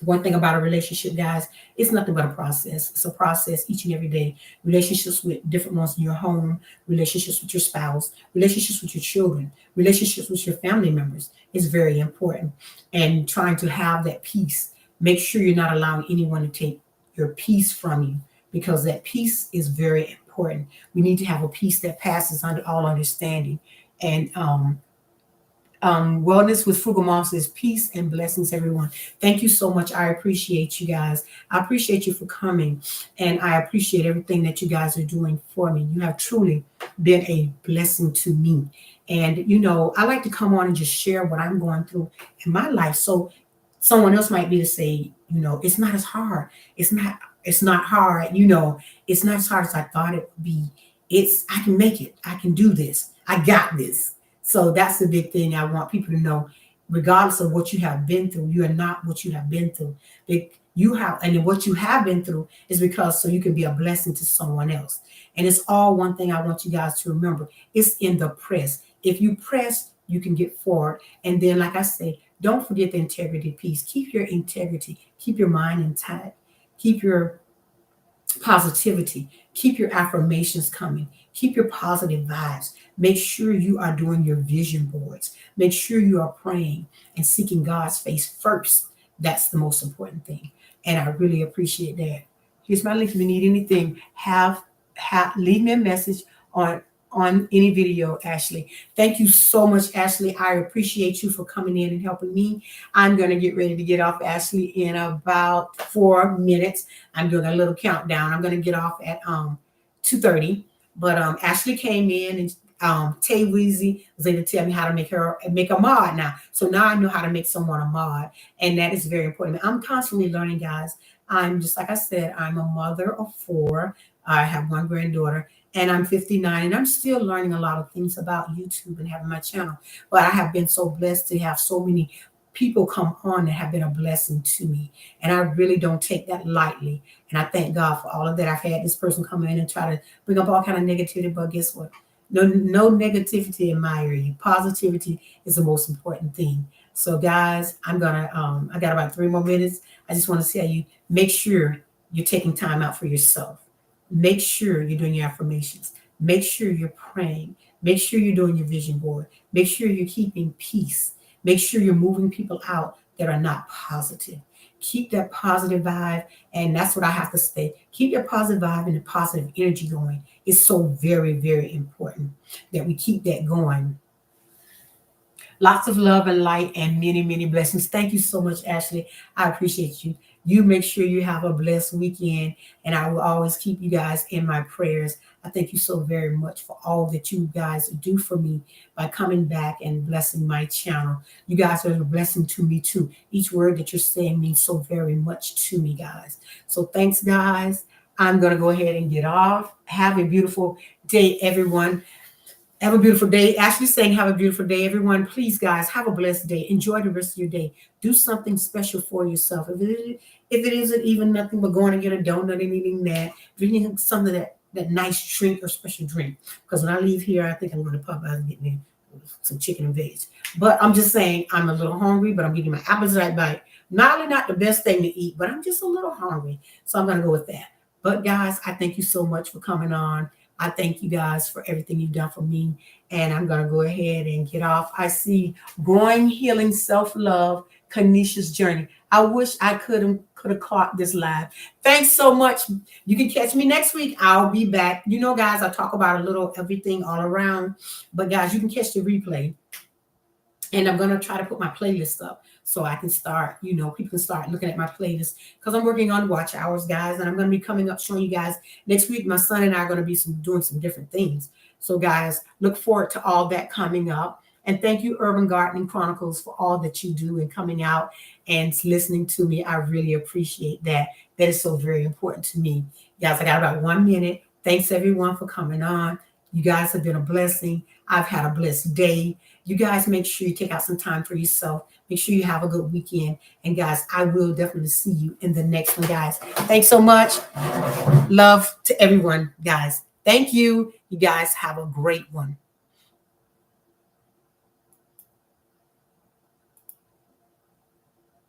one thing about a relationship, guys, it's nothing but a process. It's a process each and every day. Relationships with different ones in your home, relationships with your spouse, relationships with your children, relationships with your family members is very important. And trying to have that peace. Make sure you're not allowing anyone to take your peace from you because that peace is very important. We need to have a peace that passes under all understanding. And Wellness with Frugal Moms is peace and blessings, everyone. Thank you so much. I appreciate you guys. I appreciate you for coming, and I appreciate everything that you guys are doing for me. You have truly been a blessing to me. And I like to come on and just share what I'm going through in my life. So someone else might be to say, it's not as hard. It's not hard, it's not as hard as I thought it would be. I can make it. I can do this. I got this. So that's the big thing I want people to know. Regardless of what you have been through, you are not what you have been through. And what you have been through is because so you can be a blessing to someone else. And it's all one thing I want you guys to remember. It's in the press. If you press, you can get forward. And then, like I say, don't forget the integrity piece. Keep your integrity. Keep your mind intact. Keep your positivity. Keep your affirmations coming. Keep your positive vibes. Make sure you are doing your vision boards. Make sure you are praying and seeking God's face first. That's the most important thing. And I really appreciate that. Here's my link. If you need anything, leave me a message on any video, Ashley. Thank you so much, Ashley. I appreciate you for coming in and helping me. I'm going to get ready to get off, Ashley, in about 4 minutes. I'm doing a little countdown. I'm going to get off at 2:30. But Ashley came in, and Tay Weezy was able to tell me how to make a mod now. So now I know how to make someone a mod, and that is very important. I'm constantly learning, guys. I'm just like I said, I'm a mother of 4. I have 1 granddaughter, and I'm 59, and I'm still learning a lot of things about YouTube and having my channel. But I have been so blessed to have so many people come on that have been a blessing to me, and I really don't take that lightly. And I thank God for all of that. I've had this person come in and try to bring up all kind of negativity, but guess what? No negativity in my area. Positivity is the most important thing. So, guys, I got about 3 more minutes. I just want to tell you, make sure you're taking time out for yourself. Make sure you're doing your affirmations. Make sure you're praying. Make sure you're doing your vision board. Make sure you're keeping peace. Make sure you're moving people out that are not positive. Keep that positive vibe. And that's what I have to say. Keep your positive vibe and the positive energy going. It's so very, very important that we keep that going. Lots of love and light and many, many blessings. Thank you so much, Ashley. I appreciate you. You make sure you have a blessed weekend, and I will always keep you guys in my prayers. I thank you so very much for all that you guys do for me by coming back and blessing my channel. You guys are a blessing to me too. Each word that you're saying means so very much to me, guys. So thanks, guys. I'm going to go ahead and get off. Have a beautiful day, everyone. Have a beautiful day. Ashley saying have a beautiful day, everyone. Please, guys, have a blessed day. Enjoy the rest of your day. Do something special for yourself. If it isn't even nothing but going to get a donut and eating that, if you need something that nice drink or special drink. Because when I leave here, I think I'm going to Popeyes and get me some chicken and veg. But I'm just saying I'm a little hungry, but I'm getting my appetite bite. Not only not the best thing to eat, but I'm just a little hungry. So I'm going to go with that. But guys, I thank you so much for coming on. I thank you guys for everything you've done for me. And I'm going to go ahead and get off. I see Growing Healing Self-Love, Kanisha's Journey. I wish I could have caught this live. Thanks so much. You can catch me next week. I'll be back. Guys, I talk about a little everything all around. But guys, you can catch the replay. And I'm going to try to put my playlist up so I can start, people can start looking at my playlist because I'm working on watch hours, guys. And I'm going to be coming up showing you guys next week. My son and I are going to be doing some different things. So, guys, look forward to all that coming up. And thank you, Urban Gardening Chronicles, for all that you do and coming out and listening to me. I really appreciate that. That is so very important to me. Guys, I got about 1 minute. Thanks, everyone, for coming on. You guys have been a blessing. I've had a blessed day. You guys make sure you take out some time for yourself. Make sure you have a good weekend. And guys, I will definitely see you in the next one, guys. Thanks so much. Love to everyone, guys. Thank you. You guys have a great one.